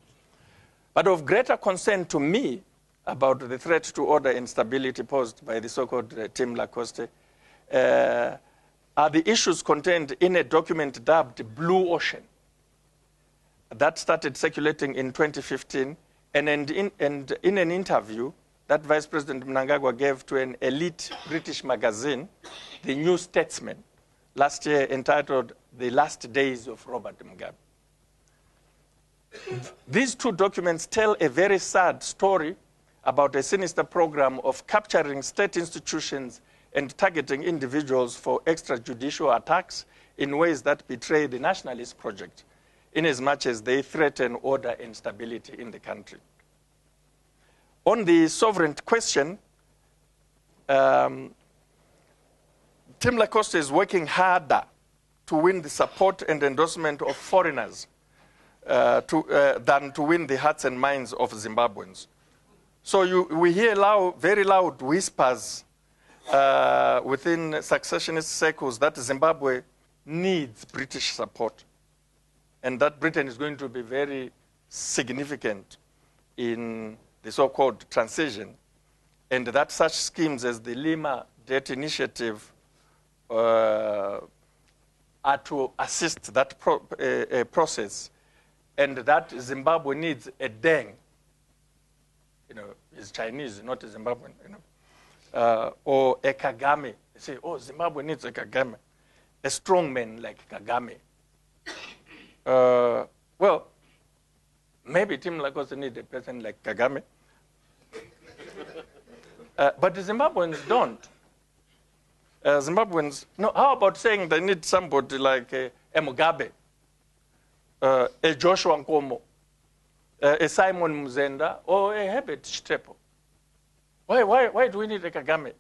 But of greater concern to me about the threat to order and stability posed by the so-called Tim Lacoste are the issues contained in a document dubbed Blue Ocean that started circulating in 2015, and in an interview that Vice President Mnangagwa gave to an elite British magazine, The New Statesman, last year, entitled The Last Days of Robert Mugabe. These two documents tell a very sad story about a sinister program of capturing state institutions and targeting individuals for extrajudicial attacks in ways that betray the Nationalist project, inasmuch as they threaten order and stability in the country. On the sovereign question, Tim Lacoste is working harder to win the support and endorsement of foreigners than to win the hearts and minds of Zimbabweans. So we hear very loud whispers within successionist circles that Zimbabwe needs British support, and that Britain is going to be very significant in the so-called transition, and that such schemes as the Lima Debt Initiative are to assist that process, and that Zimbabwe needs a deng. You know, he's Chinese, not a Zimbabwean, you know, or a Kagame. They say, oh, Zimbabwe needs a Kagame, a strong man like Kagame. Well, maybe Tim Lacoste needs a person like Kagame, but the Zimbabweans don't. Zimbabweans, no, how about saying they need somebody like a Mugabe, a Joshua Nkomo, a Simon Mzenda, or a Herbert Chitepo? Why do we need a Kagame?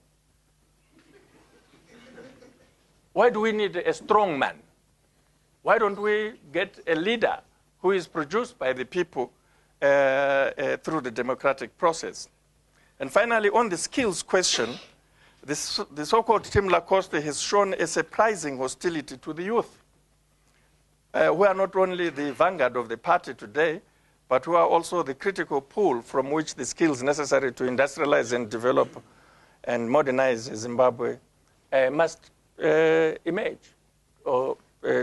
Why do we need a strong man? Why don't we get a leader who is produced by the people through the democratic process? And finally, on the skills question, the so-called Team Lacoste has shown a surprising hostility to the youth, who are not only the vanguard of the party today, but who are also the critical pool from which the skills necessary to industrialize and develop and modernize Zimbabwe must emerge or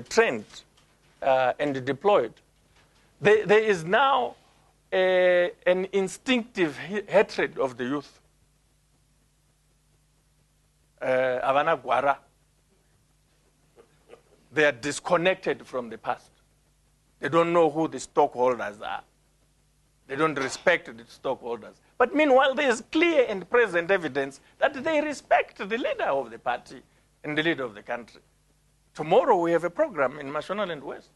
trained and deployed. There is now an instinctive hatred of the youth. Avana Gwara. They are disconnected from the past. They don't know who the stockholders are. They don't respect the stockholders. But meanwhile, there is clear and present evidence that they respect the leader of the party and the leader of the country. Tomorrow we have a program in Nationalist West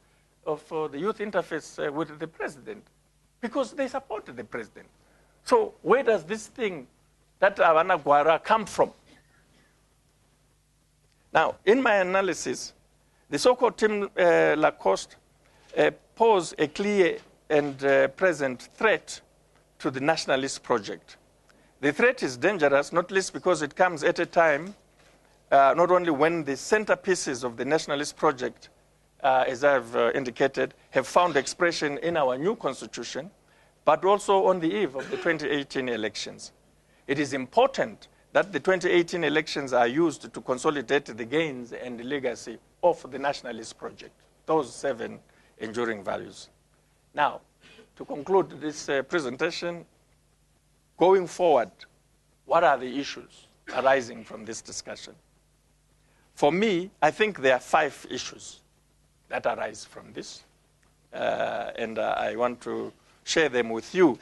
of the youth interface with the president because they support the president. So where does this thing, that Avana Gwara, come from? Now, in my analysis, the so-called Team Lacoste pose a clear and present threat to the nationalist project. The threat is dangerous, not least because it comes at a time not only when the centerpieces of the nationalist project, as I've indicated, have found expression in our new constitution, but also on the eve of the 2018 elections. It is important that the 2018 elections are used to consolidate the gains and the legacy of the nationalist project, those 7 enduring values. Now, to conclude this presentation, going forward, what are the issues arising from this discussion? For me, I think there are 5 issues that arise from this, and I want to share them with you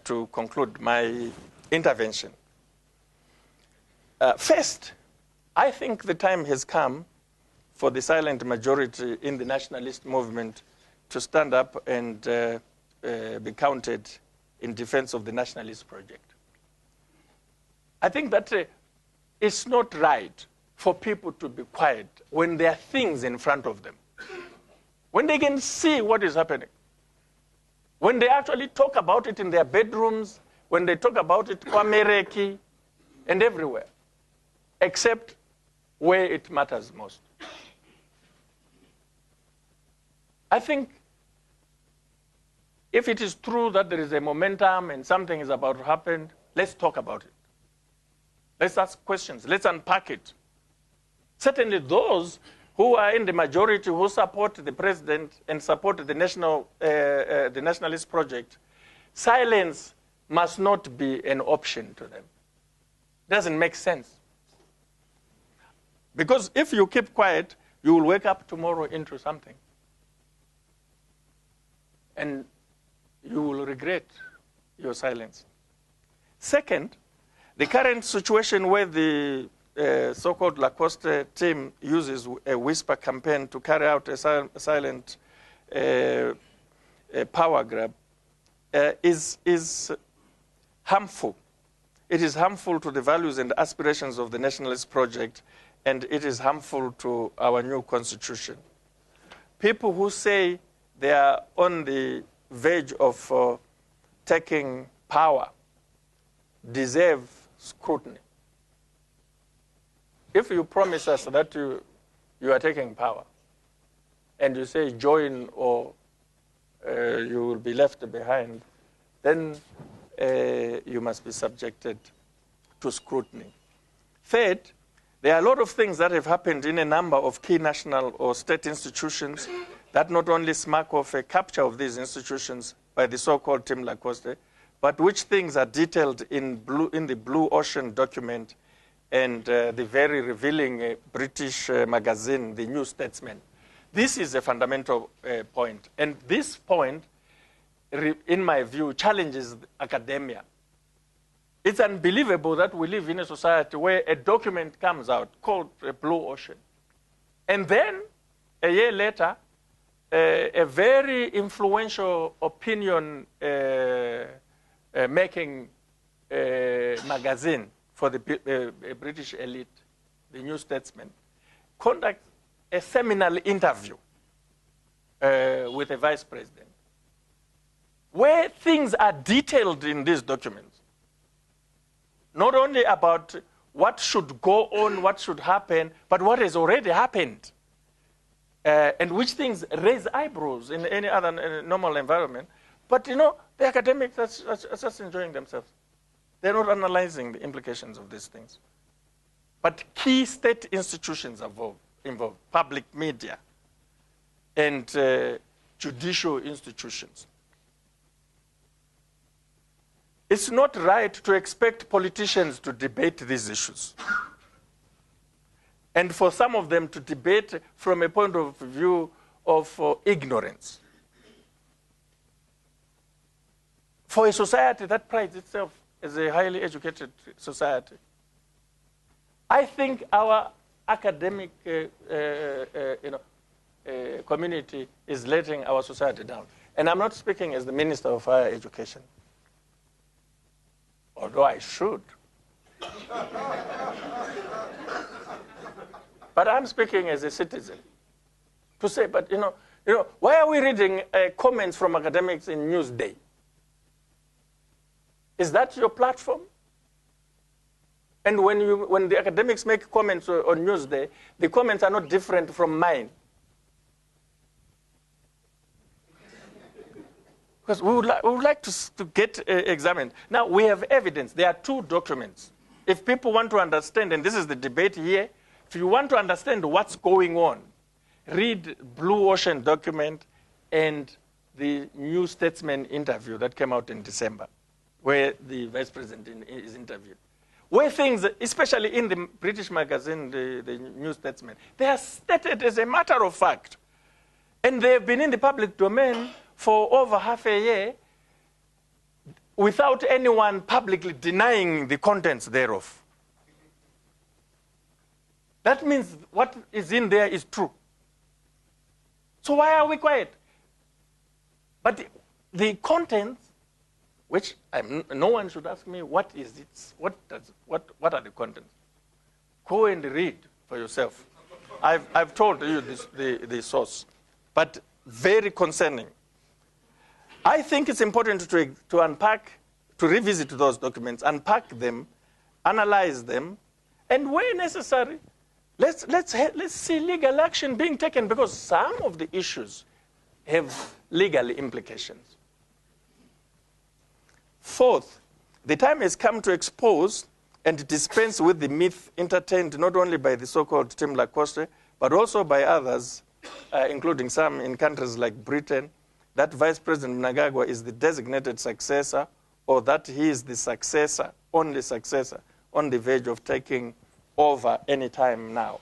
to conclude my intervention. First, I think the time has come for the silent majority in the nationalist movement to stand up and be counted in defense of the nationalist project. I think that it's not right for people to be quiet when there are things in front of them, when they can see what is happening, when they actually talk about it in their bedrooms, when they talk about it kwamereki and everywhere, except where it matters most. I think if it is true that there is a momentum and something is about to happen, let's talk about it. Let's ask questions. Let's unpack it. Certainly those who are in the majority who support the president and support the nationalist project, silence must not be an option to them. Doesn't make sense. Because if you keep quiet, you will wake up tomorrow into something. And you will regret your silence. Second, the current situation where the so-called Lacoste team uses a whisper campaign to carry out a silent power grab is harmful. It is harmful to the values and aspirations of the nationalist project, and it is harmful to our new constitution. People who say they are on the verge of taking power deserve scrutiny. If you promise us that you are taking power, and you say join or you will be left behind, then you must be subjected to scrutiny. Third, there are a lot of things that have happened in a number of key national or state institutions that not only smack of a capture of these institutions by the so-called Team Lacoste, but which things are detailed in the Blue Ocean document and the very revealing British magazine, The New Statesman. This is a fundamental point. And this point, in my view, challenges academia. It's unbelievable that we live in a society where a document comes out called Blue Ocean. And then, a year later, a very influential opinion making magazine for the British elite, the New Statesman, conduct a seminal interview with the vice president, where things are detailed in these documents, not only about what should go on, what should happen, but what has already happened, and which things raise eyebrows in any other normal environment. But, you know, the academics are just enjoying themselves. They're not analyzing the implications of these things. But key state institutions are involved, public media and judicial institutions. It's not right to expect politicians to debate these issues, and for some of them to debate from a point of view of ignorance. For a society that prides itself as a highly educated society, I think our academic community is letting our society down. And I'm not speaking as the Minister of Higher Education, although I should. But I'm speaking as a citizen to say, but you know, why are we reading comments from academics in Newsday? Is that your platform? And when the academics make comments on Newsday, the comments are not different from mine. Because we would like to get examined. Now, we have evidence. There are 2 documents. If people want to understand, and this is the debate here, if you want to understand what's going on, read Blue Ocean document and the New Statesman interview that came out in December, where the vice president is interviewed. Where things, especially in the British magazine, the New Statesman, they are stated as a matter of fact. And they've been in the public domain for over half a year without anyone publicly denying the contents thereof. That means what is in there is true. So why are we quiet? But the contents, which no one should ask me, what is it? What are the contents? Go and read for yourself. I've told you the source, but very concerning. I think it's important to unpack, to revisit those documents, unpack them, analyze them, and where necessary, let's see legal action being taken, because some of the issues have legal implications. Fourth, the time has come to expose and dispense with the myth entertained not only by the so-called Tim Lacoste, but also by others, including some in countries like Britain, that Vice President Mnangagwa is the designated successor, or that he is the successor, only successor, on the verge of taking over any time now.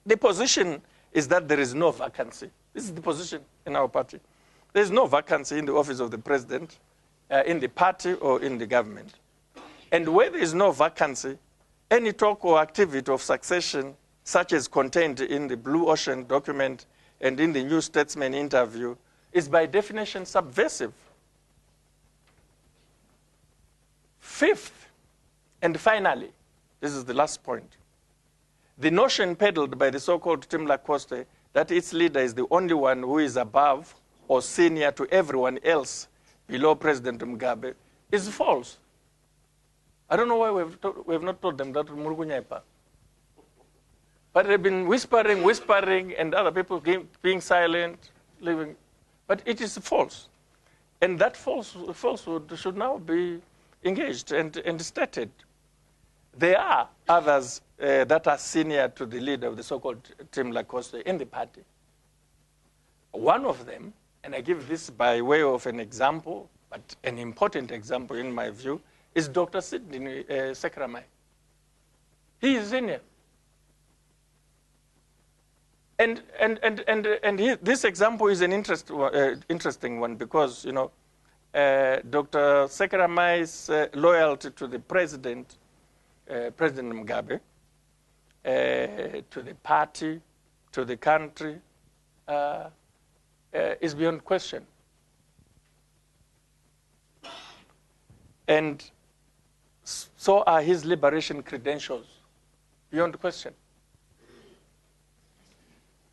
The position is that there is no vacancy. This is the position in our party. There is no vacancy in the office of the president, in the party or in the government. And where there is no vacancy, any talk or activity of succession, such as contained in the Blue Ocean document and in the New Statesman interview, is by definition subversive. Fifth, and finally, this is the last point, the notion peddled by the so-called Tim Lacoste that its leader is the only one who is above or senior to everyone else below President Mugabe is false. I don't know why we have not told them that Murugunyaipa. But they've been whispering, and other people being silent, living. But it is false. And that falsehood should now be engaged and stated. There are others that are senior to the leader of the so-called Tim Lacoste in the party. One of them, and I give this by way of an example, but an important example in my view, is Dr. Sidney Sekramai. He is senior. And this example is an interesting one because, you know, Dr. Sekramai's loyalty to the president, President Mugabe, to the party, to the country, is beyond question. And So are his liberation credentials, beyond question.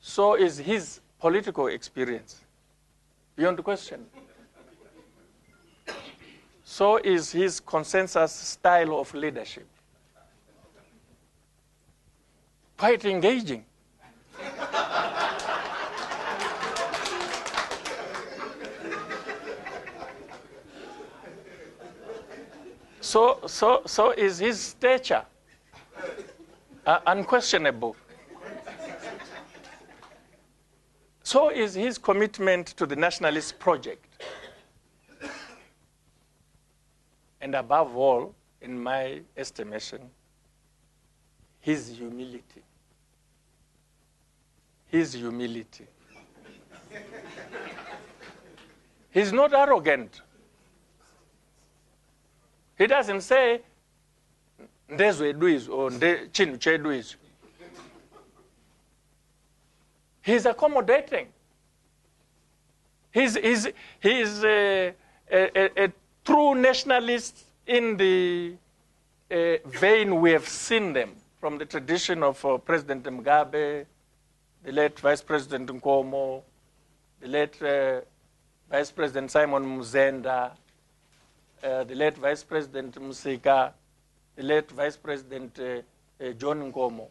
So is his political experience, beyond question. So is his consensus style of leadership. Quite engaging. So is his stature unquestionable. So is his commitment to the Nationalist project. And above all, in my estimation, his humility. His humility. He's not arrogant. He doesn't say, "Ndezwe or chinu chedu." He's accommodating. He's a true nationalist in the vein we have seen them from the tradition of President Mugabe, the late Vice President Nkomo, the late Vice President Simon Muzenda, the late Vice President Musika, the late Vice President John Nkomo.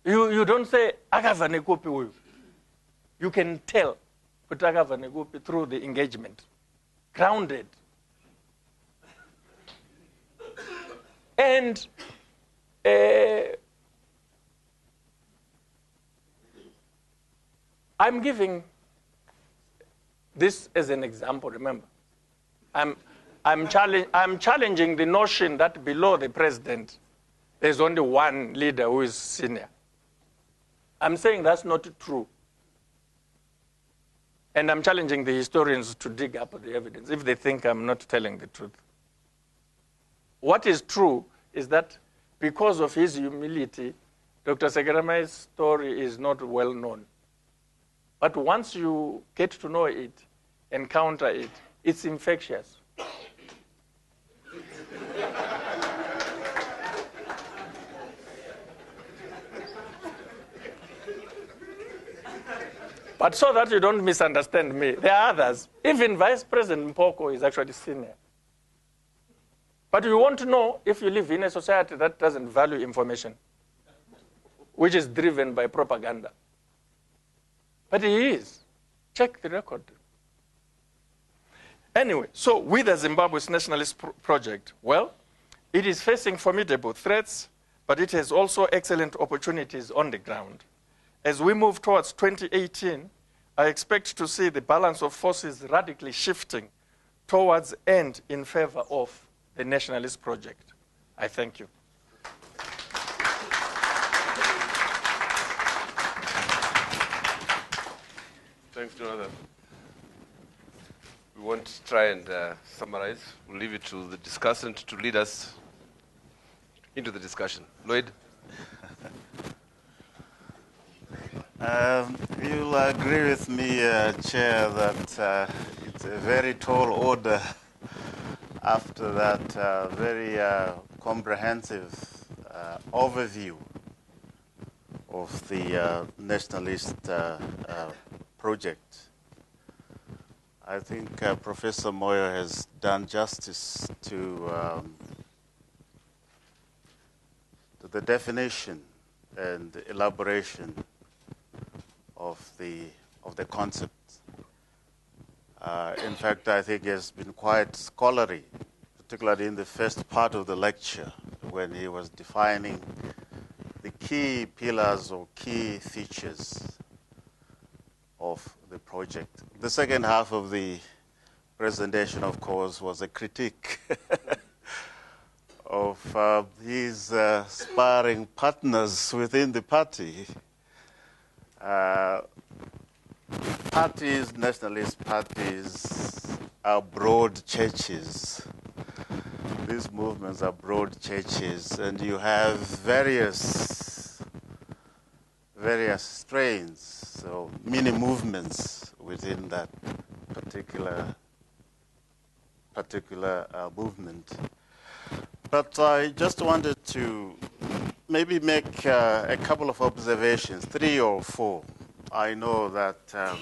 You don't say, "Agava negupi uyu." You can tell, but agava negupi through the engagement. Grounded. And I'm giving this as an example, remember. I'm challenging the notion that below the president, there's only one leader who is senior. I'm saying that's not true. And I'm challenging the historians to dig up the evidence if they think I'm not telling the truth. What is true is that because of his humility, Dr. Segeramai's story is not well known. But once you get to know it, encounter it, it's infectious. But so that you don't misunderstand me, there are others. Even Vice President Mpoko is actually senior. But you want to know if you live in a society that doesn't value information, which is driven by propaganda. But he is. Check the record. Anyway, so Whither, Zimbabwe's nationalist project, well, it is facing formidable threats, but it has also excellent opportunities on the ground. As we move towards 2018, I expect to see the balance of forces radically shifting towards and in favor of the nationalist project. I thank you. Thanks, Jonathan. We won't try and summarize. We'll leave it to the discussant to lead us into the discussion. Lloyd? You'll agree with me, Chair, that it's a very tall order after that very comprehensive overview of the nationalist project. I think Professor Moyo has done justice to the definition and the elaboration of the concept. In fact, I think he has been quite scholarly, particularly in the first part of the lecture, when he was defining the key pillars or key features of the project. The second half of the presentation, of course, was a critique of his sparring partners within the party. Parties, nationalist parties, are broad churches. These movements are broad churches, and you have various strains, so mini movements within that particular movement. But I just wanted to maybe make a couple of observations, 3 or 4. I know that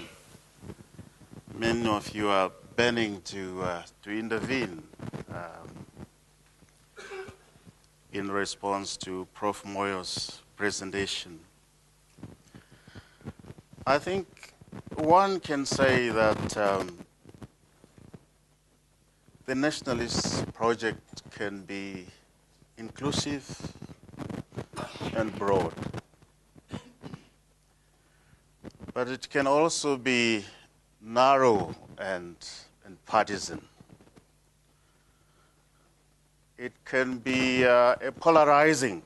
many of you are burning to intervene in response to Prof. Moyo's presentation. I think one can say that the Nationalist project can be inclusive and broad, but it can also be narrow and partisan. It can be a polarizing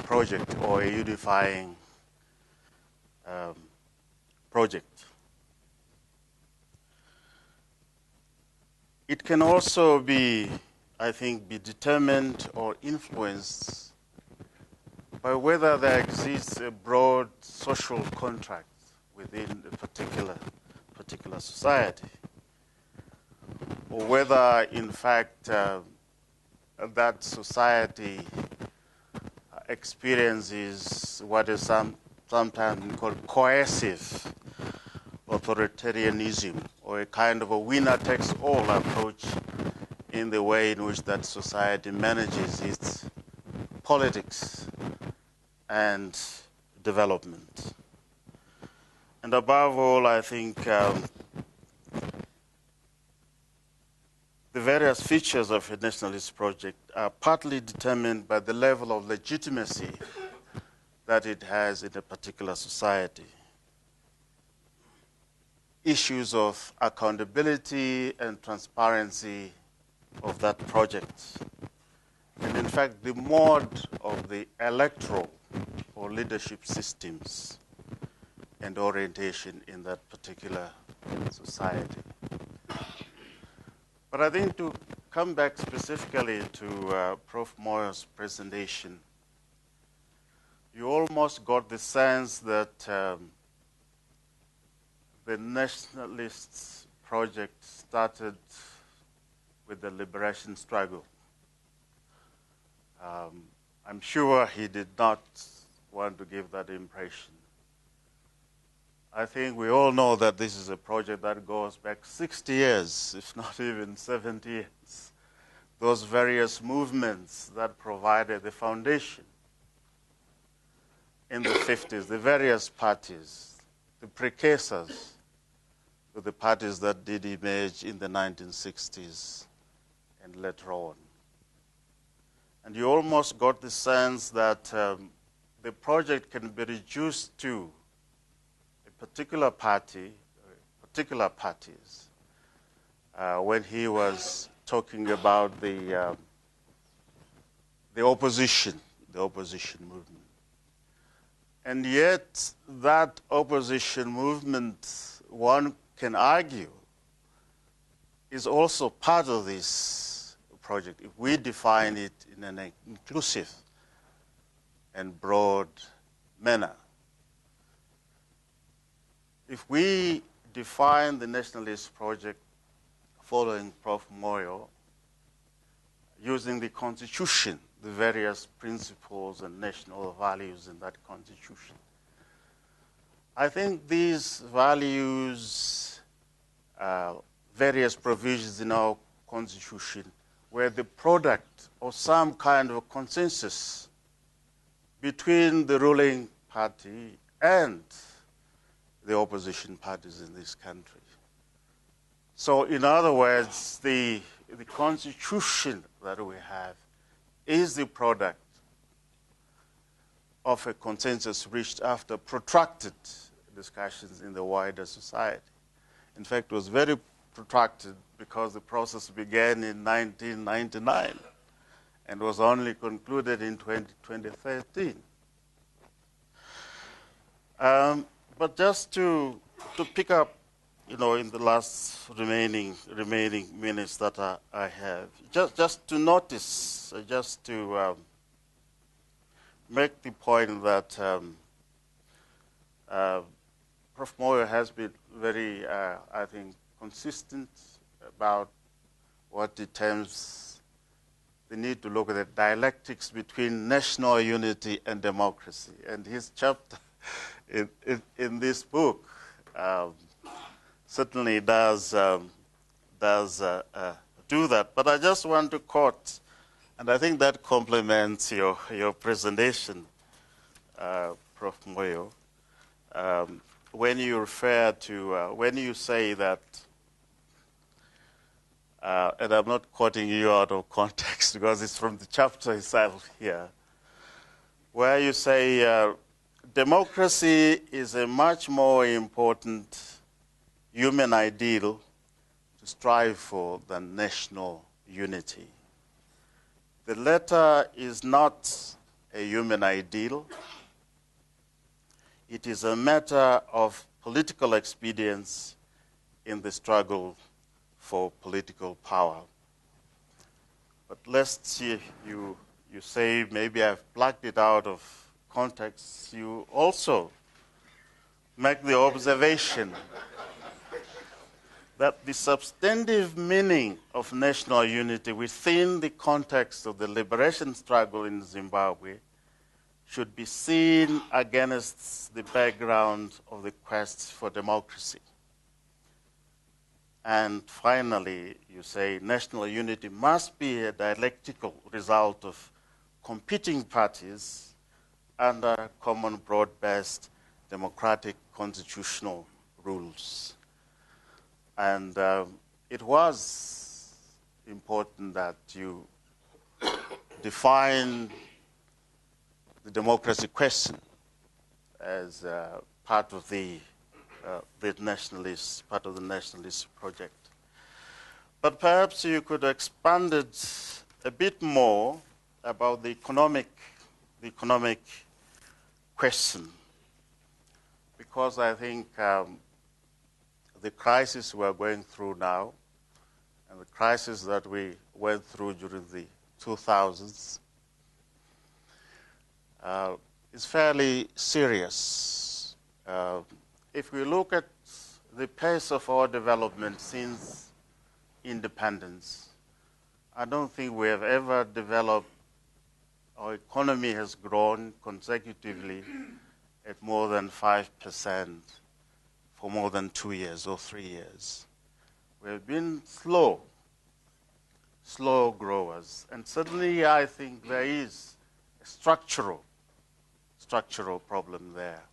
project or a unifying project. It can also be, I think, be determined or influenced by whether there exists a broad social contract within a particular society, or whether, in fact, that society experiences what is sometimes called coercive authoritarianism, or a kind of a winner-takes-all approach in the way in which that society manages its politics and development. And above all, I think the various features of a nationalist project are partly determined by the level of legitimacy that it has in a particular society. Issues of accountability and transparency of that project. And in fact, the mode of the electoral or leadership systems and orientation in that particular society. But I think to come back specifically to Prof. Moyo's presentation, you almost got the sense that the Nationalists project started with the liberation struggle. I'm sure he did not want to give that impression. I think we all know that this is a project that goes back 60 years, if not even 70 years. Those various movements that provided the foundation in the 50s, the various parties, the precursors to the parties that did emerge in the 1960s and later on. And you almost got the sense that the project can be reduced to a particular party, particular parties, when he was talking about the opposition movement. And yet, that opposition movement, one can argue, is also part of this project if we define it in an inclusive and broad manner. If we define the Nationalist project following Prof. Moyo, using the Constitution, the various principles and national values in that Constitution, I think these values, various provisions in our Constitution, were the product of some kind of consensus between the ruling party and the opposition parties in this country. So, in other words, the Constitution that we have is the product of a consensus reached after protracted discussions in the wider society. In fact, it was very protracted because the process began in 1999 and was only concluded in 2013. But just to pick up, in the last remaining minutes that I have, just to notice, just to make the point that Prof. Moyo has been very, I think, consistent about what he terms the need to look at the dialectics between national unity and democracy. And his chapter in this book certainly does do that. But I just want to quote, and I think that complements your presentation, Prof. Moyo, when you refer to, when you say that, and I'm not quoting you out of context because it's from the chapter itself here, where you say democracy is a much more important human ideal to strive for than national unity. The latter is not a human ideal. It is a matter of political expedience in the struggle for political power. But lest you say maybe I've plucked it out of context, you also make the observation that the substantive meaning of national unity within the context of the liberation struggle in Zimbabwe should be seen against the background of the quest for democracy. And finally, you say national unity must be a dialectical result of competing parties under common broad-based democratic constitutional rules. And it was important that you define the democracy question as part of the nationalist, part of the nationalist project. But perhaps you could expand it a bit more about the economic question, because I think the crisis we are going through now, and the crisis that we went through during the 2000s, is fairly serious. If we look at the pace of our development since independence, I don't think we have ever developed, our economy has grown consecutively at more than 5% for more than 2 years or 3 years. We have been slow growers. And certainly I think there is a structural problem there.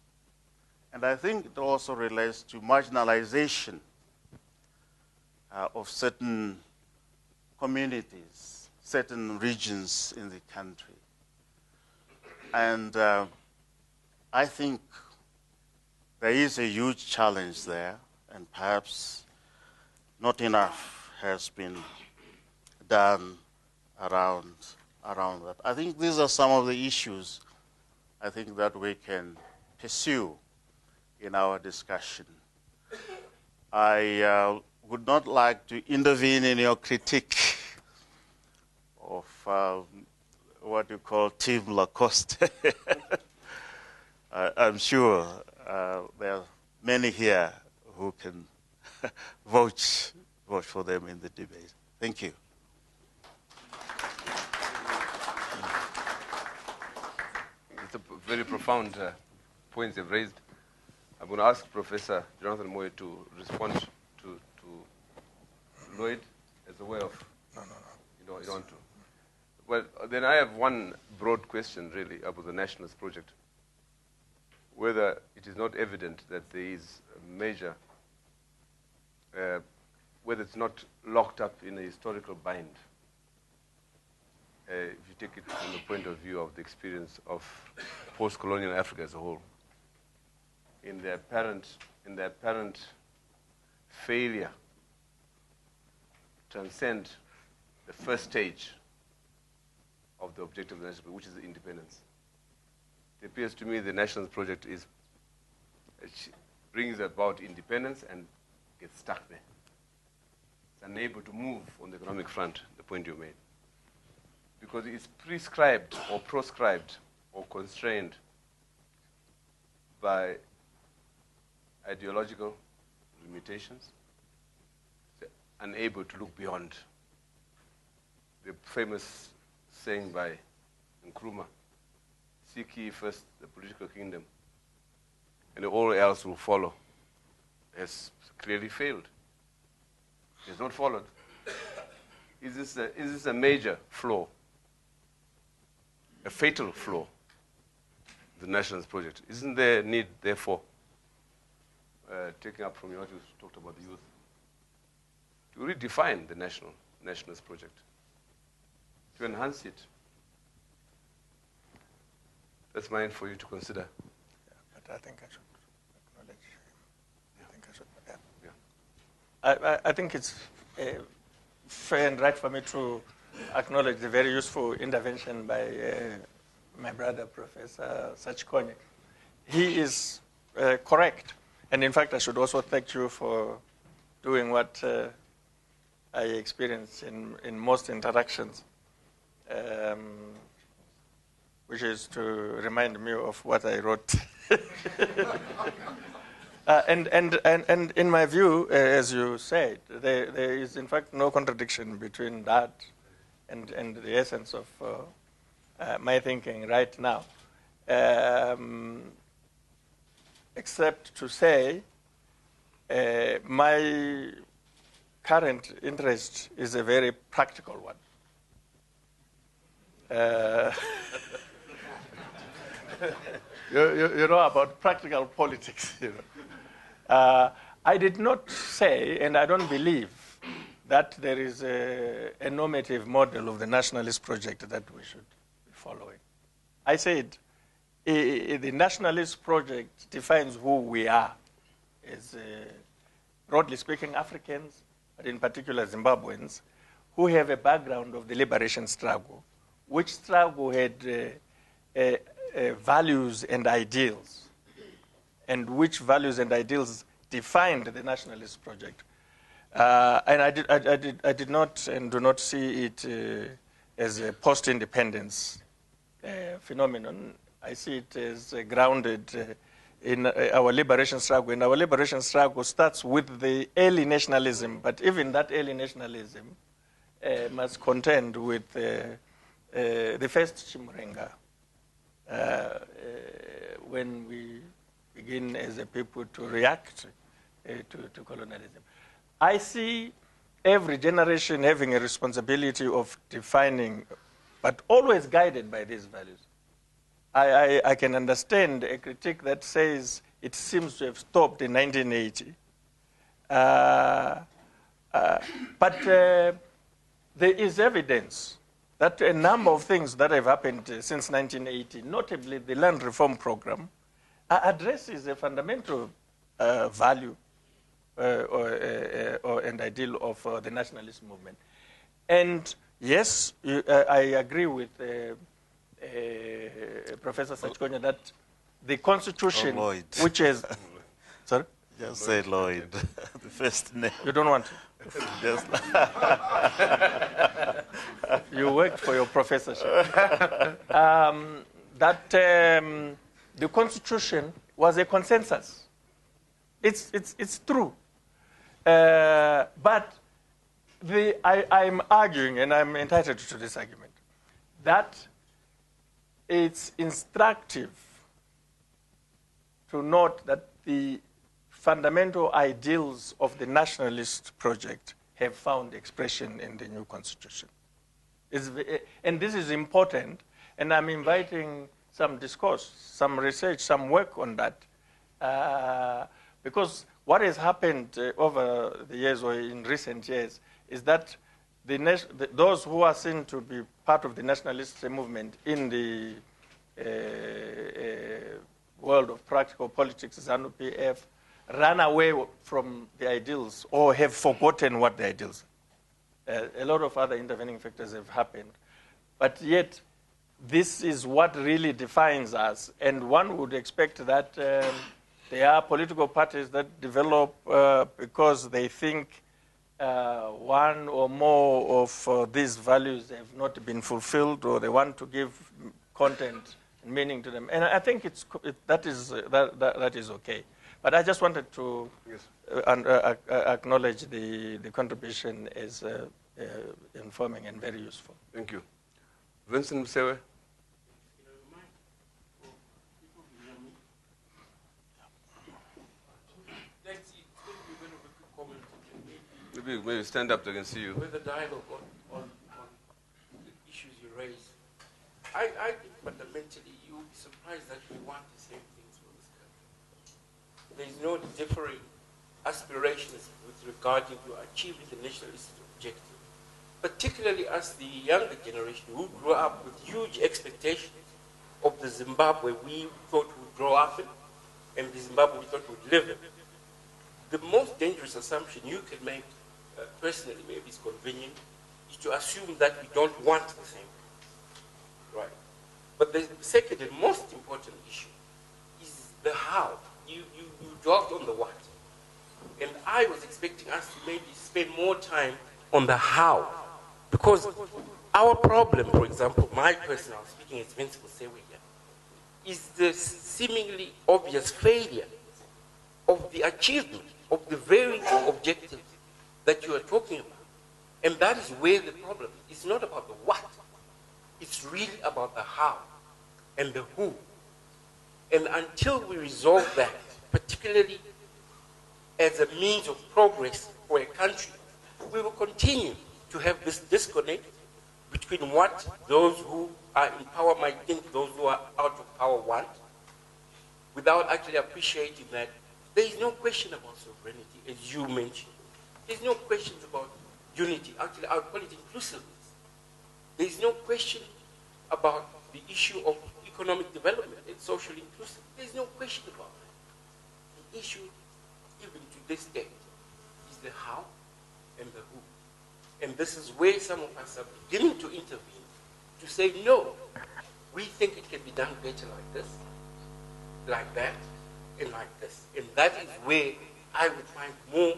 And I think it also relates to marginalization of certain communities, certain regions in the country. And I think there is a huge challenge there, and perhaps not enough has been done around that. I think these are some of the issues I think that we can pursue in our discussion. I would not like to intervene in your critique of what you call Team Lacoste. I'm sure there are many here who can vote for them in the debate. Thank you. It's a very profound points you've raised. I'm going to ask Professor Jonathan Moyo to respond to Lloyd as a way of... No. You don't want to. Well, then I have one broad question, really, about the Nationalist project. Whether it is not evident that there is a major... whether it's not locked up in a historical bind. If you take it from the point of view of the experience of post-colonial Africa as a whole, in the apparent failure to transcend the first stage of the objective of the national, which is independence. It appears to me the Nationalist project brings about independence and gets stuck there. It's unable to move on the economic front, the point you made. Because it's prescribed or proscribed or constrained by ideological limitations, unable to look beyond. The famous saying by Nkrumah, seek ye first the political kingdom, and all else will follow, has clearly failed. It has not followed. Is this a major flaw, a fatal flaw, the Nationalist project? Isn't there a need, therefore, taking up from what you talked about the youth, to redefine the Nationalist project, to enhance it? That's mine for you to consider. Yeah, but I think I should acknowledge. Yeah. I think I should. Yeah. Yeah. I think it's fair and right for me to acknowledge the very useful intervention by my brother, Professor Sachikonye. He is correct. And in fact, I should also thank you for doing what I experience in most interactions, which is to remind me of what I wrote. And in my view, as you said, there is in fact no contradiction between that and the essence of my thinking right now, except to say my current interest is a very practical one. You know about practical politics. You know. I did not say, and I don't believe, that there is a normative model of the Nationalist project that we should be following. I said the Nationalist project defines who we are as, broadly speaking, Africans, but in particular Zimbabweans, who have a background of the liberation struggle, which struggle had values and ideals, and which values and ideals defined the Nationalist project. And I did not and do not see it as a post-independence phenomenon. I see it as grounded in our liberation struggle. And our liberation struggle starts with the early nationalism, but even that early nationalism must contend with the first Chimurenga, when we begin as a people to react to colonialism. I see every generation having a responsibility of defining, but always guided by these values. I can understand a critique that says it seems to have stopped in 1980. But there is evidence that a number of things that have happened since 1980, notably the land reform program, addresses a fundamental value and ideal of the nationalist movement. And yes, I agree with Professor Sachikonye that the Constitution, which is... Sorry? Just say Lloyd, the first name. You don't want to? Just You worked for your professorship. That the Constitution was a consensus. It's true. But I'm arguing, and I'm entitled to this argument, that it's instructive to note that the fundamental ideals of the nationalist project have found expression in the new constitution. And this is important, and I'm inviting some discourse, some research, some work on that. Because what has happened over the years or in recent years is that those who are seen to be part of the nationalist movement in the world of practical politics, ZANU-PF, run away from the ideals or have forgotten what the ideals are. A lot of other intervening factors have happened. But yet, this is what really defines us. And one would expect that there are political parties that develop because they think one or more of these values have not been fulfilled, or they want to give content and meaning to them. And I think that is okay. But I just wanted to acknowledge the contribution is informing and very useful. Thank you. Vincent Msewe. Maybe stand up so I can see you. With the dialogue on the issues you raise, I think fundamentally you'll be surprised that we want the same things for this country. There is no differing aspirations with regard to achieving the nationalist objective, particularly as the younger generation who grew up with huge expectations of the Zimbabwe we thought would grow up in and the Zimbabwe we thought would live in. The most dangerous assumption you can make, personally, maybe it's convenient, is to assume that we don't want the same thing. Right. But the second and most important issue is the how. You dwelt on the what. And I was expecting us to maybe spend more time on the how. Because our problem, for example, my personal, speaking as Vince Musewe here, is the seemingly obvious failure of the achievement of the very objectives that you are talking about. And that is where the problem is. It's not about the what. It's really about the how and the who. And until we resolve that, particularly as a means of progress for a country, we will continue to have this disconnect between what those who are in power might think those who are out of power want, without actually appreciating that there is no question about sovereignty, as you mentioned. There's no questions about unity. Actually, I would call it inclusiveness. There is no question about the issue of economic development and social inclusiveness. There's no question about that. The issue, even to this day, is the how and the who. And this is where some of us are beginning to intervene, to say, no, we think it can be done better like this, like that, and like this. And that is where I would find more,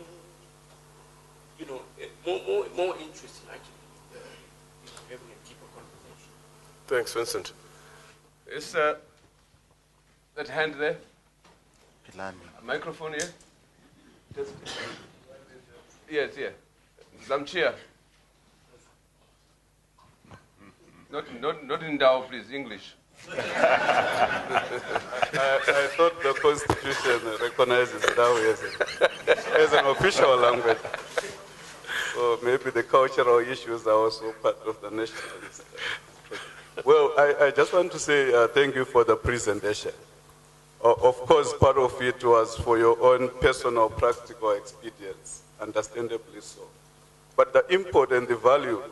more interesting actually having a deeper conversation. Thanks, Vincent. Is that hand there? Pilani. A microphone here? Yes, yeah. Zamchia. Not in Dao, please, English. I thought the Constitution recognizes Dao as an official language. So maybe the cultural issues are also part of the nationalist. Well, I just want to say thank you for the presentation. Of course, part of it was for your own personal practical experience, understandably so. But the import and the value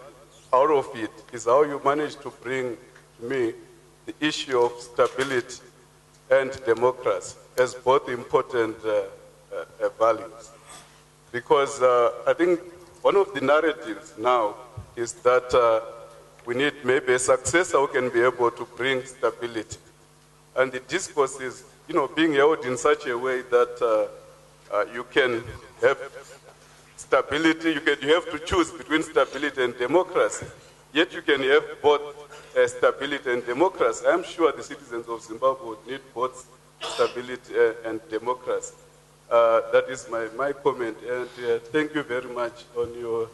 out of it is how you managed to bring to me the issue of stability and democracy as both important values. Because I think one of the narratives now is that we need maybe a successor who can be able to bring stability. And the discourse is, being held in such a way that you can have stability, you have to choose between stability and democracy. Yet you can have both stability and democracy. I'm sure the citizens of Zimbabwe would need both stability and democracy. That is my comment. And thank you very much on your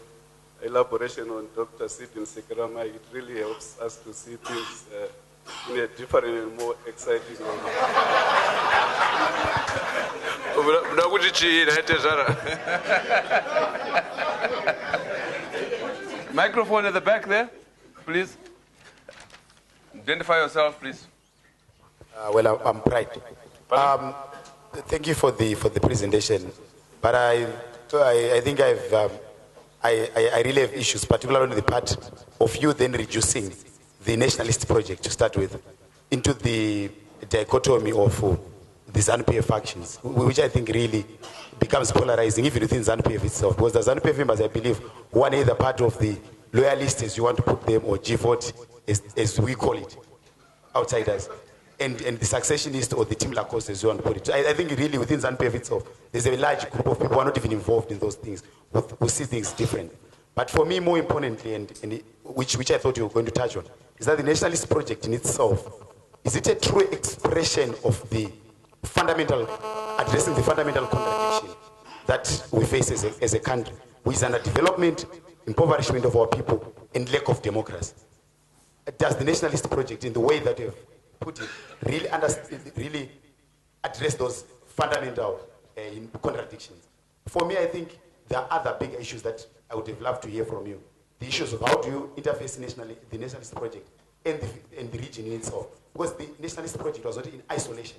elaboration on Dr. Sidin Sekerama. It really helps us to see things in a different and more exciting way. Microphone at the back there, please. Identify yourself, please. Well, I'm Pride. Thank you for the presentation, but I think I really have issues, particularly on the part of you then reducing the nationalist project to start with into the dichotomy of the ZANU-PF factions, which I think really becomes polarizing even within ZANU-PF itself, because the ZANU-PF members, I believe, one either part of the loyalists, as you want to put them, or G40, as we call it, outsiders, and the successionists or the Team Lacoste, as you want to put it. So I think really within ZANU-PF itself, there's a large group of people who are not even involved in those things, who see things different. But for me, more importantly, and which I thought you were going to touch on, is that the nationalist project in itself, is it a true expression of the fundamental addressing the fundamental contradiction that we face as a country, which is underdevelopment, impoverishment of our people, and lack of democracy. Does the Nationalist project, in the way that you've put it, really address those fundamental contradictions? For me, I think there are other big issues that I would have loved to hear from you. The issues of how do you interface the Nationalist project and the region in itself. Because the Nationalist project was not in isolation.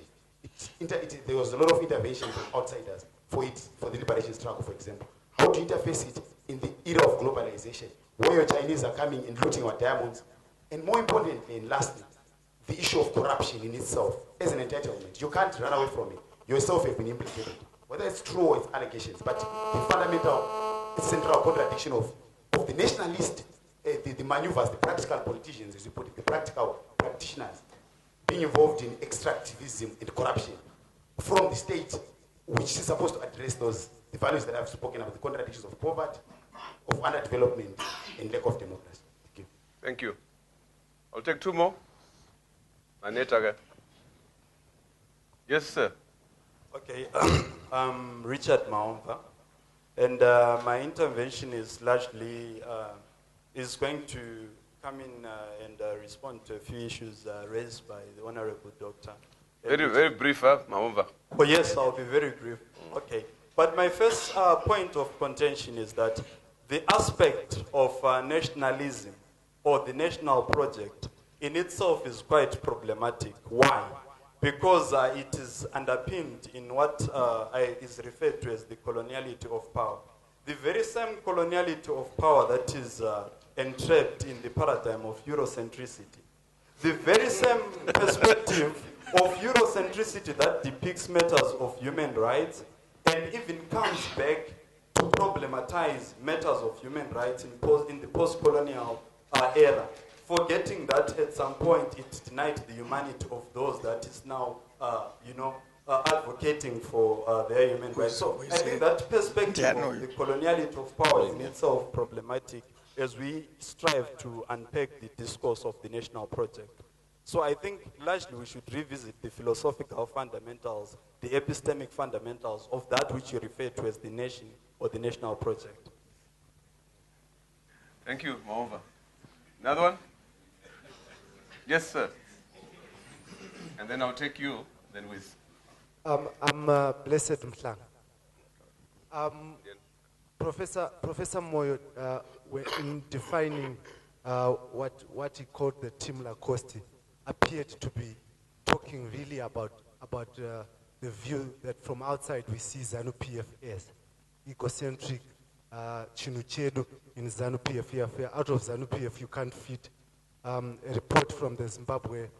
There was a lot of intervention from outsiders for the liberation struggle, for example. How to interface it in the era of globalization, where your Chinese are coming and looting our diamonds, and more importantly and lastly, the issue of corruption in itself as an entitlement. You can't run away from it. Yourself have been implicated. Whether it's true or it's allegations, but the fundamental, central contradiction of the nationalist, the maneuvers, the practical politicians, as you put it, the practical practitioners, being involved in extractivism and corruption from the state, which is supposed to address the values that I've spoken about, the contradictions of poverty, of underdevelopment, and lack of democracy. Thank you. Thank you. I'll take two more. Aneta. Yes, sir. Okay, I'm Richard Maomba, and my intervention is largely is going to come in and respond to a few issues raised by the Honorable Doctor. Very brief, Maomba. Oh yes, I'll be very brief. Okay, but my first point of contention is that the aspect of nationalism or the national project in itself is quite problematic. Why? Because it is underpinned in what is referred to as the coloniality of power. The very same coloniality of power that is entrapped in the paradigm of Eurocentricity. The very same perspective of Eurocentricity that depicts matters of human rights and even comes back to problematize matters of human rights in the post-colonial era, forgetting that at some point it denied the humanity of those that is now, advocating for their human rights. So I think that perspective of the coloniality of power is in itself problematic as we strive to unpack the discourse of the national project. So I think largely we should revisit the philosophical fundamentals, the epistemic fundamentals of that which you refer to as the nation or the national project. Thank you, Maomba. Another one? Yes, sir. And then I'll take you, then with. I'm Blessed Mhlang. Professor Moyo, in defining what he called the Team Lacoste, appeared to be talking really about the view that from outside we see ZANU-PF as egocentric, Chinuchedu in ZANU-PF. Out of ZANU-PF you can't fit a report from the Zimbabwe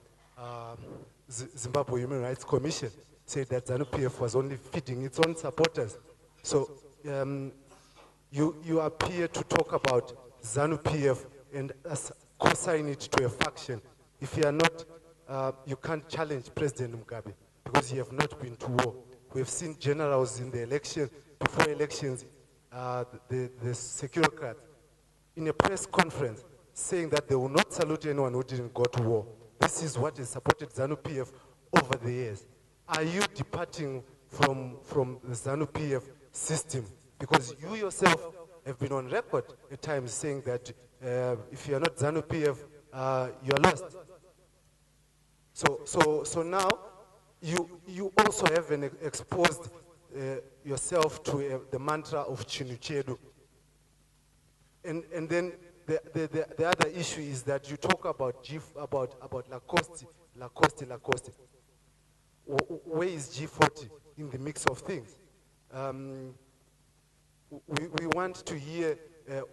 Human Rights Commission said that ZANU-PF was only feeding its own supporters. So you appear to talk about ZANU-PF and consign it to a faction. If you are not, you can't challenge President Mugabe because you have not been to war. We have seen generals in the election, before elections, the securocrats, in a press conference, saying that they will not salute anyone who didn't go to war. This is what has supported ZANU-PF over the years. Are you departing from the ZANU-PF system? Because you yourself have been on record at times saying that if you are not ZANU-PF, you are lost. So now you also have exposed yourself to the mantra of Chinuchedu. And then the other issue is that you talk about Lacoste. Where is G40 in the mix of things? We want to hear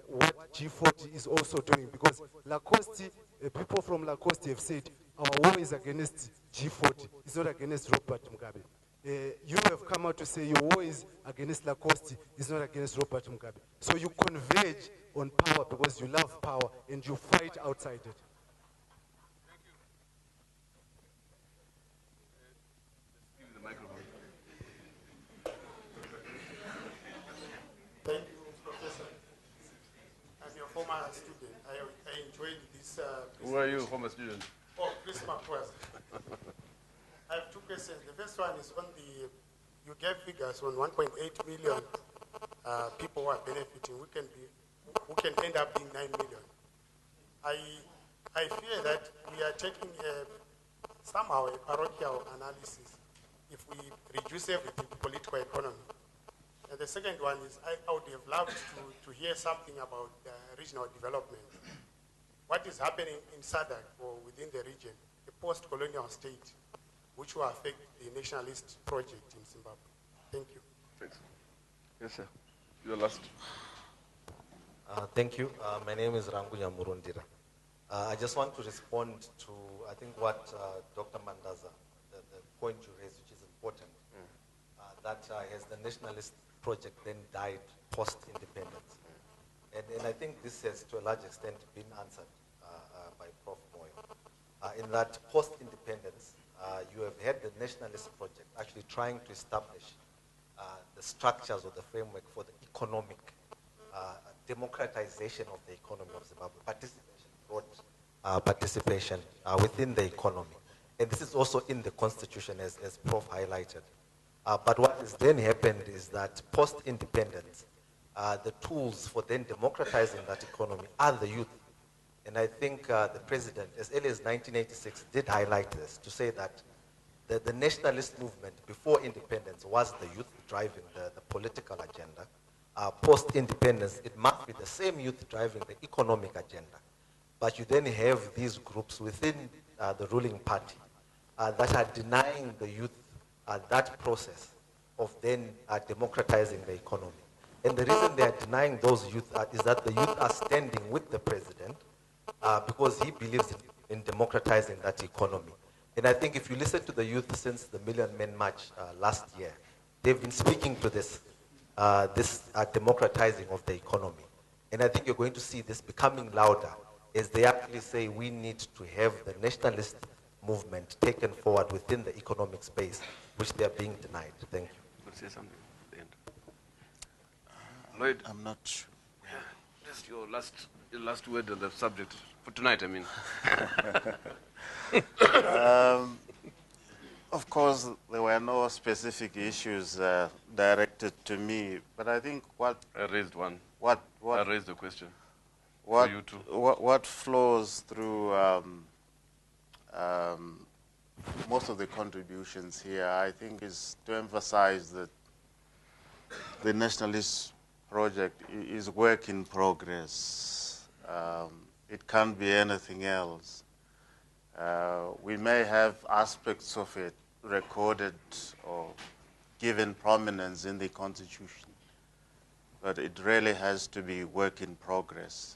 what G40 is also doing, because Lacoste, people from Lacoste have said our war is against G40, it's not against Robert Mugabe. You have come out to say your war is against Lacoste, it's not against Robert Mugabe. So you converge on power because you love power and you fight outside it. Thank you, Professor. I'm your former student. I enjoyed this. Who are you, former student? Oh, Chris Marquez. I have two questions. The first one is on the you gave figures on 1.8 million people who are benefiting, who can end up being 9 million. I fear that we are taking somehow a parochial analysis if we reduce everything to political economy. And the second one is I would have loved to hear something about regional development. What is happening in SADC or within the region, a post-colonial state, which will affect the nationalist project in Zimbabwe. Thank you. Thanks. Yes, sir. You're last. Thank you. My name is Rangunya Murundira. I just want to respond to, I think, what Dr. Mandaza, the point you raised, which is important, that has the nationalist project then died post-independence. And I think this has, to a large extent, been answered by Prof. Moyo. In that post-independence, you have had the nationalist project actually trying to establish the structures or the framework for the economic democratization of the economy of Zimbabwe, participation within the economy. And this is also in the constitution, as Prof highlighted. But what has then happened is that post-independence, the tools for then democratizing that economy are the youth. And I think the president, as early as 1986, did highlight this to say that the nationalist movement before independence was the youth driving the political agenda. Post-independence, it must be the same youth driving the economic agenda. But you then have these groups within the ruling party that are denying the youth that process of then democratizing the economy. And the reason they are denying those youth is that the youth are standing with the president because he believes in democratizing that economy. And I think if you listen to the youth since the Million Men March last year, they've been speaking to this democratizing of the economy. And I think you're going to see this becoming louder as they actually say we need to have the nationalist movement taken forward within the economic space, which they are being denied. Thank you. Let's say something at the end. Lloyd? I'm not sure. Yeah, just your last word on the subject for tonight, I mean. Of course, there were no specific issues directed to me, but I think what I raised one. What I raised a question what for you too. What flows through most of the contributions here, I think, is to emphasize that the nationalist project is work in progress. It can't be anything else. We may have aspects of it recorded or given prominence in the Constitution, but it really has to be work in progress.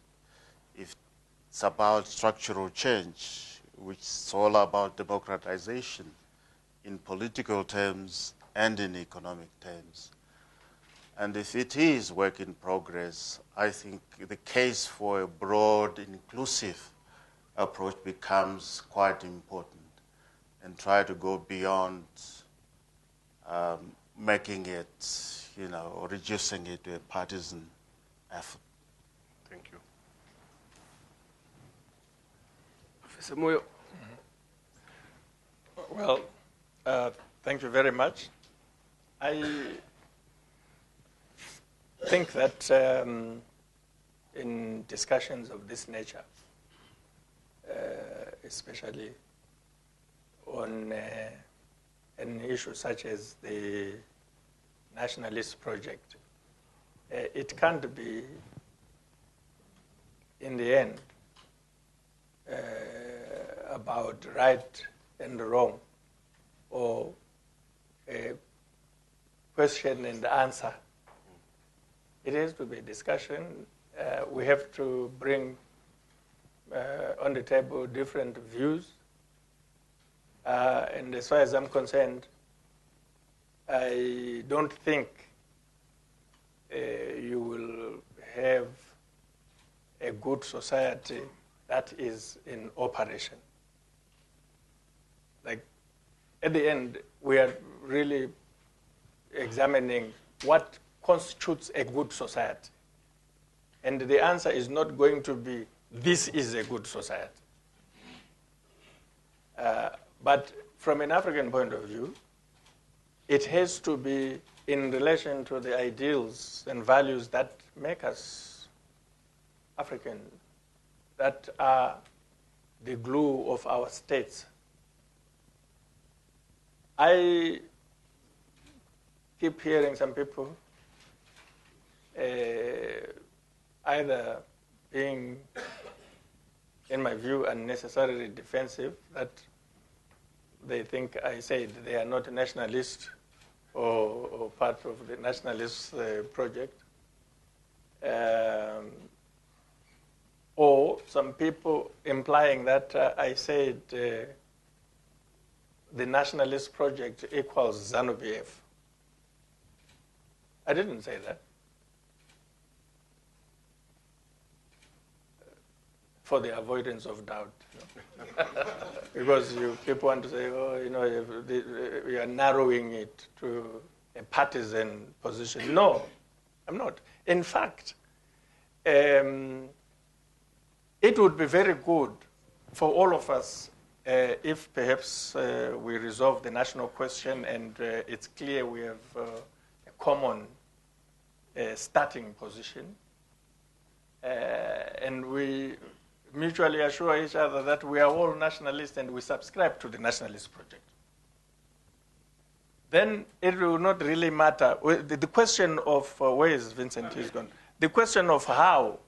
If it's about structural change, which is all about democratization in political terms and in economic terms, and if it is work in progress, I think the case for a broad, inclusive approach becomes quite important, and try to go beyond making it, or reducing it to a partisan effort. Thank you. Professor Moyo. Well, thank you very much. I think that in discussions of this nature, especially on an issue such as the nationalist project, it can't be, in the end, about right and wrong, or a question and answer. It has to be a discussion. We have to bring on the table different views. And as far as I'm concerned, I don't think you will have a good society that is in operation. Like, at the end, we are really examining what constitutes a good society. And the answer is not going to be, this is a good society. But from an African point of view, it has to be in relation to the ideals and values that make us African, that are the glue of our states. I keep hearing some people either being, in my view, unnecessarily defensive, that they think I said they are not nationalists or part of the nationalist project. Or some people implying that I said the nationalist project equals ZANU-PF. I didn't say that. For the avoidance of doubt. Because people want to say, oh, we are narrowing it to a partisan position. No, I'm not. In fact, it would be very good for all of us if perhaps we resolve the national question and it's clear we have a common starting position, and we mutually assure each other that we are all nationalists and we subscribe to the nationalist project. Then it will not really matter. The question of where is Vincent is gone? The question of how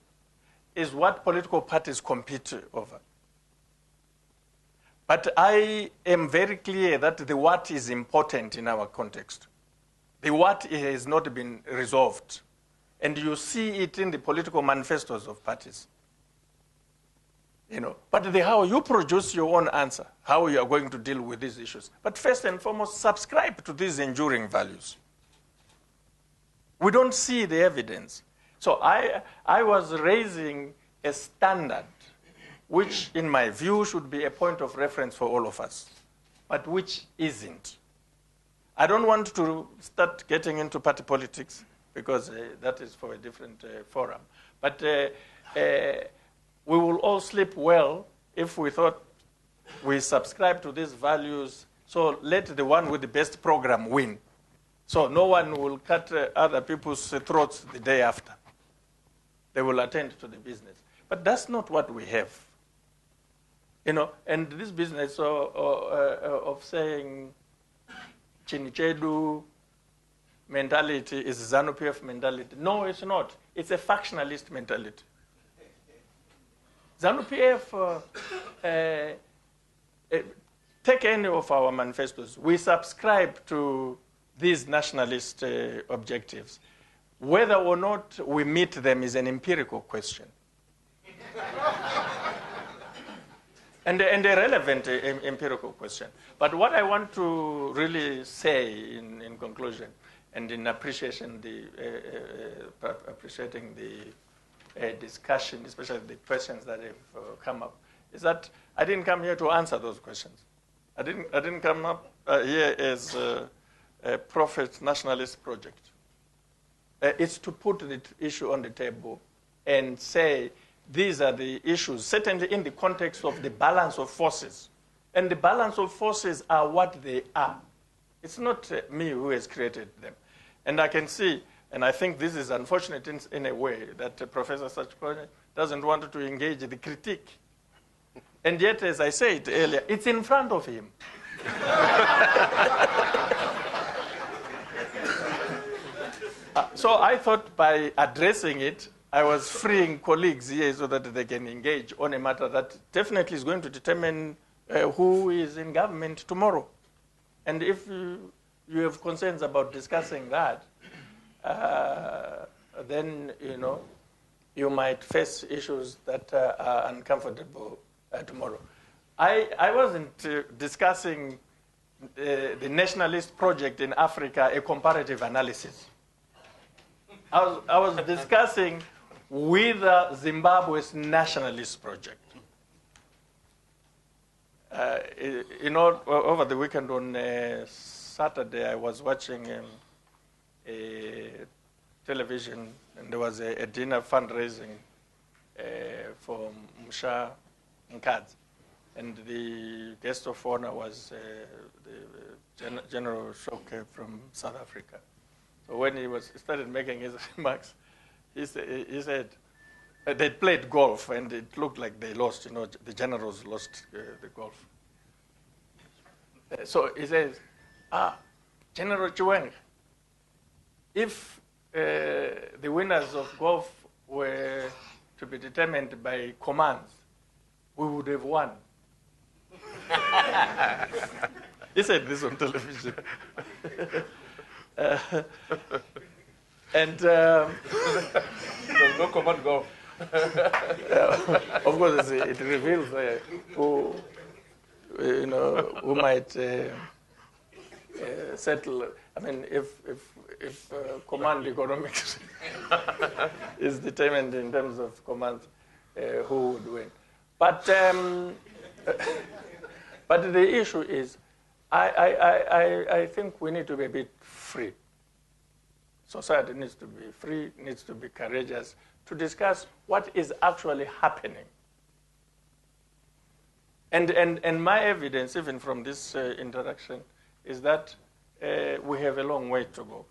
is what political parties compete over. But I am very clear that the what is important in our context. The what has not been resolved. And you see it in the political manifestos of parties. But the how, you produce your own answer, how you are going to deal with these issues. But first and foremost, subscribe to these enduring values. We don't see the evidence. So I was raising a standard which, in my view, should be a point of reference for all of us, but which isn't. I don't want to start getting into party politics, because that is for a different forum. But we will all sleep well if we thought we subscribe to these values, so let the one with the best program win. So no one will cut other people's throats the day after. They will attend to the business. But that's not what we have. And this business of saying Chinichedu mentality is ZANU-PF mentality. No, it's not. It's a factionalist mentality. ZANU-PF, take any of our manifestos. We subscribe to these nationalist objectives. Whether or not we meet them is an empirical question. and a relevant empirical question. But what I want to really say in conclusion, and in appreciating the discussion, especially the questions that have come up, is that I didn't come here to answer those questions. I didn't come up here as a Prophet nationalist project. It's to put the issue on the table and say these are the issues, certainly in the context of the balance of forces. And the balance of forces are what they are. It's not me who has created them. And I can see, and I think this is unfortunate in a way, that Professor Sachikonye doesn't want to engage the critique. And yet, as I said earlier, it's in front of him. So I thought by addressing it, I was freeing colleagues here so that they can engage on a matter that definitely is going to determine who is in government tomorrow. And if you have concerns about discussing that, then you might face issues that are uncomfortable tomorrow. I wasn't discussing the nationalist project in Africa, a comparative analysis. I was discussing Whither, Zimbabwe's nationalist project. Over the weekend on Saturday, I was watching a television, and there was a dinner fundraising for Musha Nkadzi. and the guest of honor was General Shoke from South Africa. So when he started making his remarks, he said they played golf, and it looked like they lost. The generals lost the golf. So he says, General Chiwenga, if the winners of golf were to be determined by commands, we would have won. He said this on television. And there's no command golf. Of course, it reveals who might settle. I mean, if command economics is determined in terms of command, who would win? But the issue is, I think we need to be a bit free. Society needs to be free, needs to be courageous to discuss what is actually happening. And my evidence, even from this interaction, is that we have a long way to go.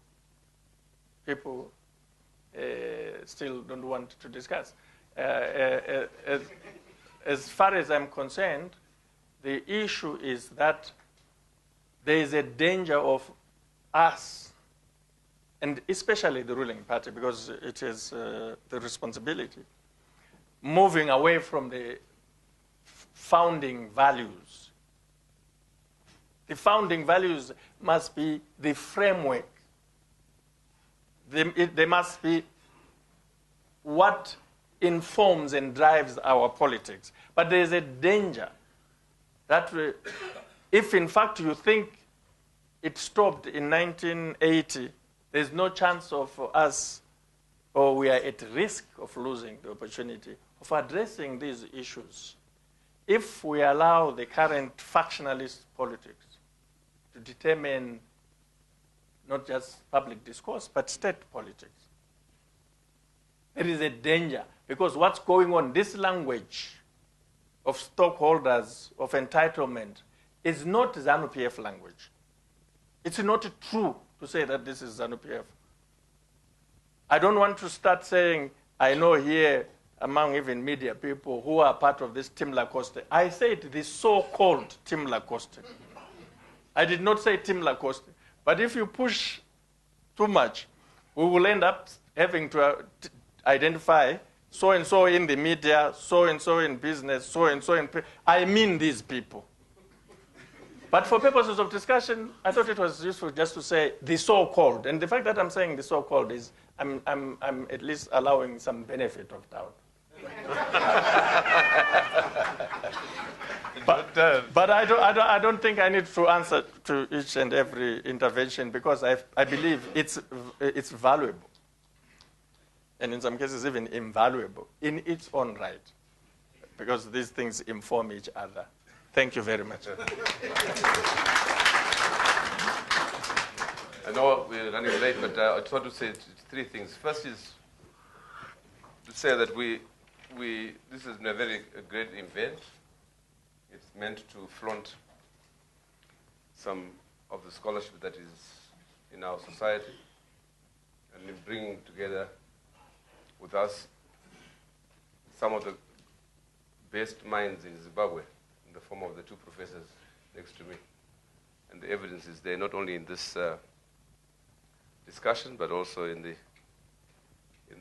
People still don't want to discuss. As far as I'm concerned, the issue is that there is a danger of us, and especially the ruling party, because it is the responsibility, moving away from the founding values. The founding values must be the framework. They must be what informs and drives our politics. But there is a danger that if in fact you think it stopped in 1980, there's no chance of us, or we are at risk of losing the opportunity of addressing these issues if we allow the current factionalist politics to determine not just public discourse, but state politics. There is a danger, because what's going on, this language of stockholders, of entitlement, is not ZANU-PF language. It's not true to say that this is ZANU-PF. I don't want to start saying, I know here among even media people who are part of this Team Lacoste. I said the so-called Team Lacoste. I did not say Team Lacoste. But if you push too much, we will end up having to identify so-and-so in the media, so-and-so in business, so-and-so in... I mean these people. But for purposes of discussion, I thought it was useful just to say the so-called. And the fact that I'm saying the so-called is I'm at least allowing some benefit of doubt. But I don't think I need to answer to each and every intervention, because I believe it's valuable, and in some cases even invaluable in its own right, because these things inform each other. Thank you very much. I know we're running late, but I just want to say three things. First is to say that this is a very great event. It's meant to flaunt some of the scholarship that is in our society, and in bringing together with us some of the best minds in Zimbabwe, in the form of the two professors next to me. And the evidence is there, not only in this discussion, but also in the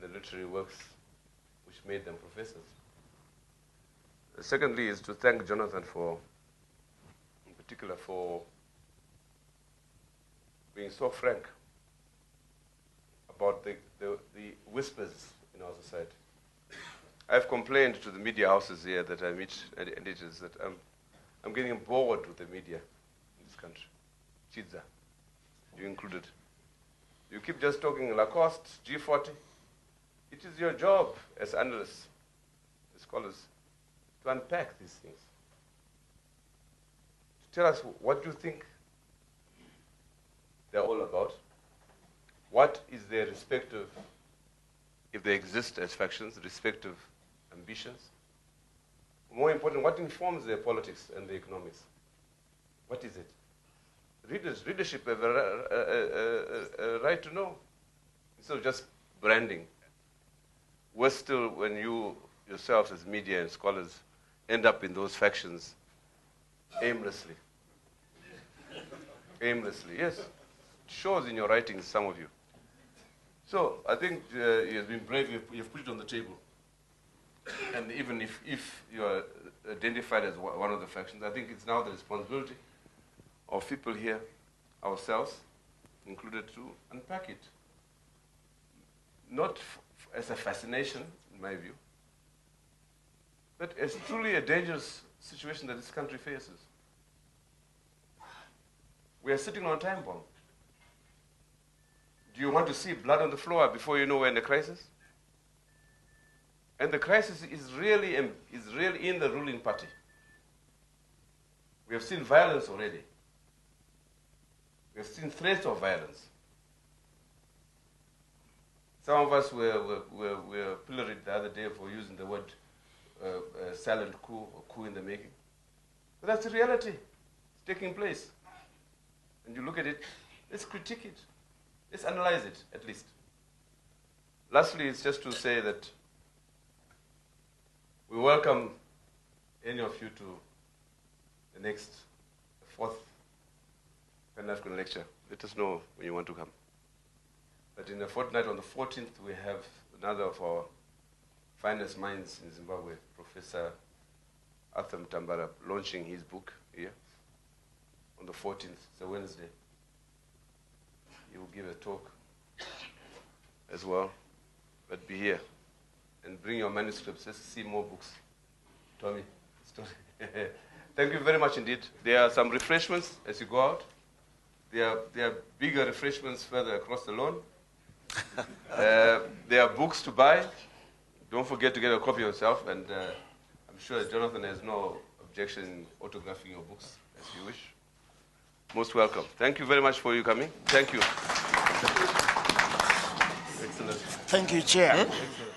literary works which made them professors. Secondly is to thank Jonathan in particular, for being so frank about the whispers in our society. I've complained to the media houses here that I meet editors that I'm getting bored with the media in this country. Chidza, you included. You keep just talking Lacoste, G40. It is your job as analysts, as scholars, to unpack these things. To tell us what you think they're all about. What is their respective, if they exist as factions, respective ambitions. More important, what informs the politics and the economics? What is it? Readership have a right to know, instead of just branding. Worse still, when you yourselves as media and scholars end up in those factions aimlessly. Aimlessly, yes. It shows in your writings, some of you. So I think you've been brave, you've put it on the table. And even if you are identified as one of the factions, I think it's now the responsibility of people here, ourselves included, to unpack it. Not as a fascination, in my view, but as truly a dangerous situation that this country faces. We are sitting on a time bomb. Do you want to see blood on the floor before you know we're in a crisis? And the crisis is really in the ruling party. We have seen violence already. We have seen threats of violence. Some of us were pilloried the other day for using the word silent coup or coup in the making. But that's the reality. It's taking place. And you look at it, let's critique it. Let's analyze it, at least. Lastly, it's just to say that we welcome any of you to the next, fourth Pan-African lecture. Let us know when you want to come. But in a fortnight, on the 14th, we have another of our finest minds in Zimbabwe, Professor Arthur Mtambara, launching his book here on the 14th. It's a Wednesday. He will give a talk as well, but be here. And bring your manuscripts. Let's see more books. Tommy. Thank you very much indeed. There are some refreshments as you go out. There are bigger refreshments further across the lawn. There are books to buy. Don't forget to get a copy yourself. And I'm sure Jonathan has no objection in autographing your books as you wish. Most welcome. Thank you very much for you coming. Thank you. Excellent. Thank you, Chair. Excellent.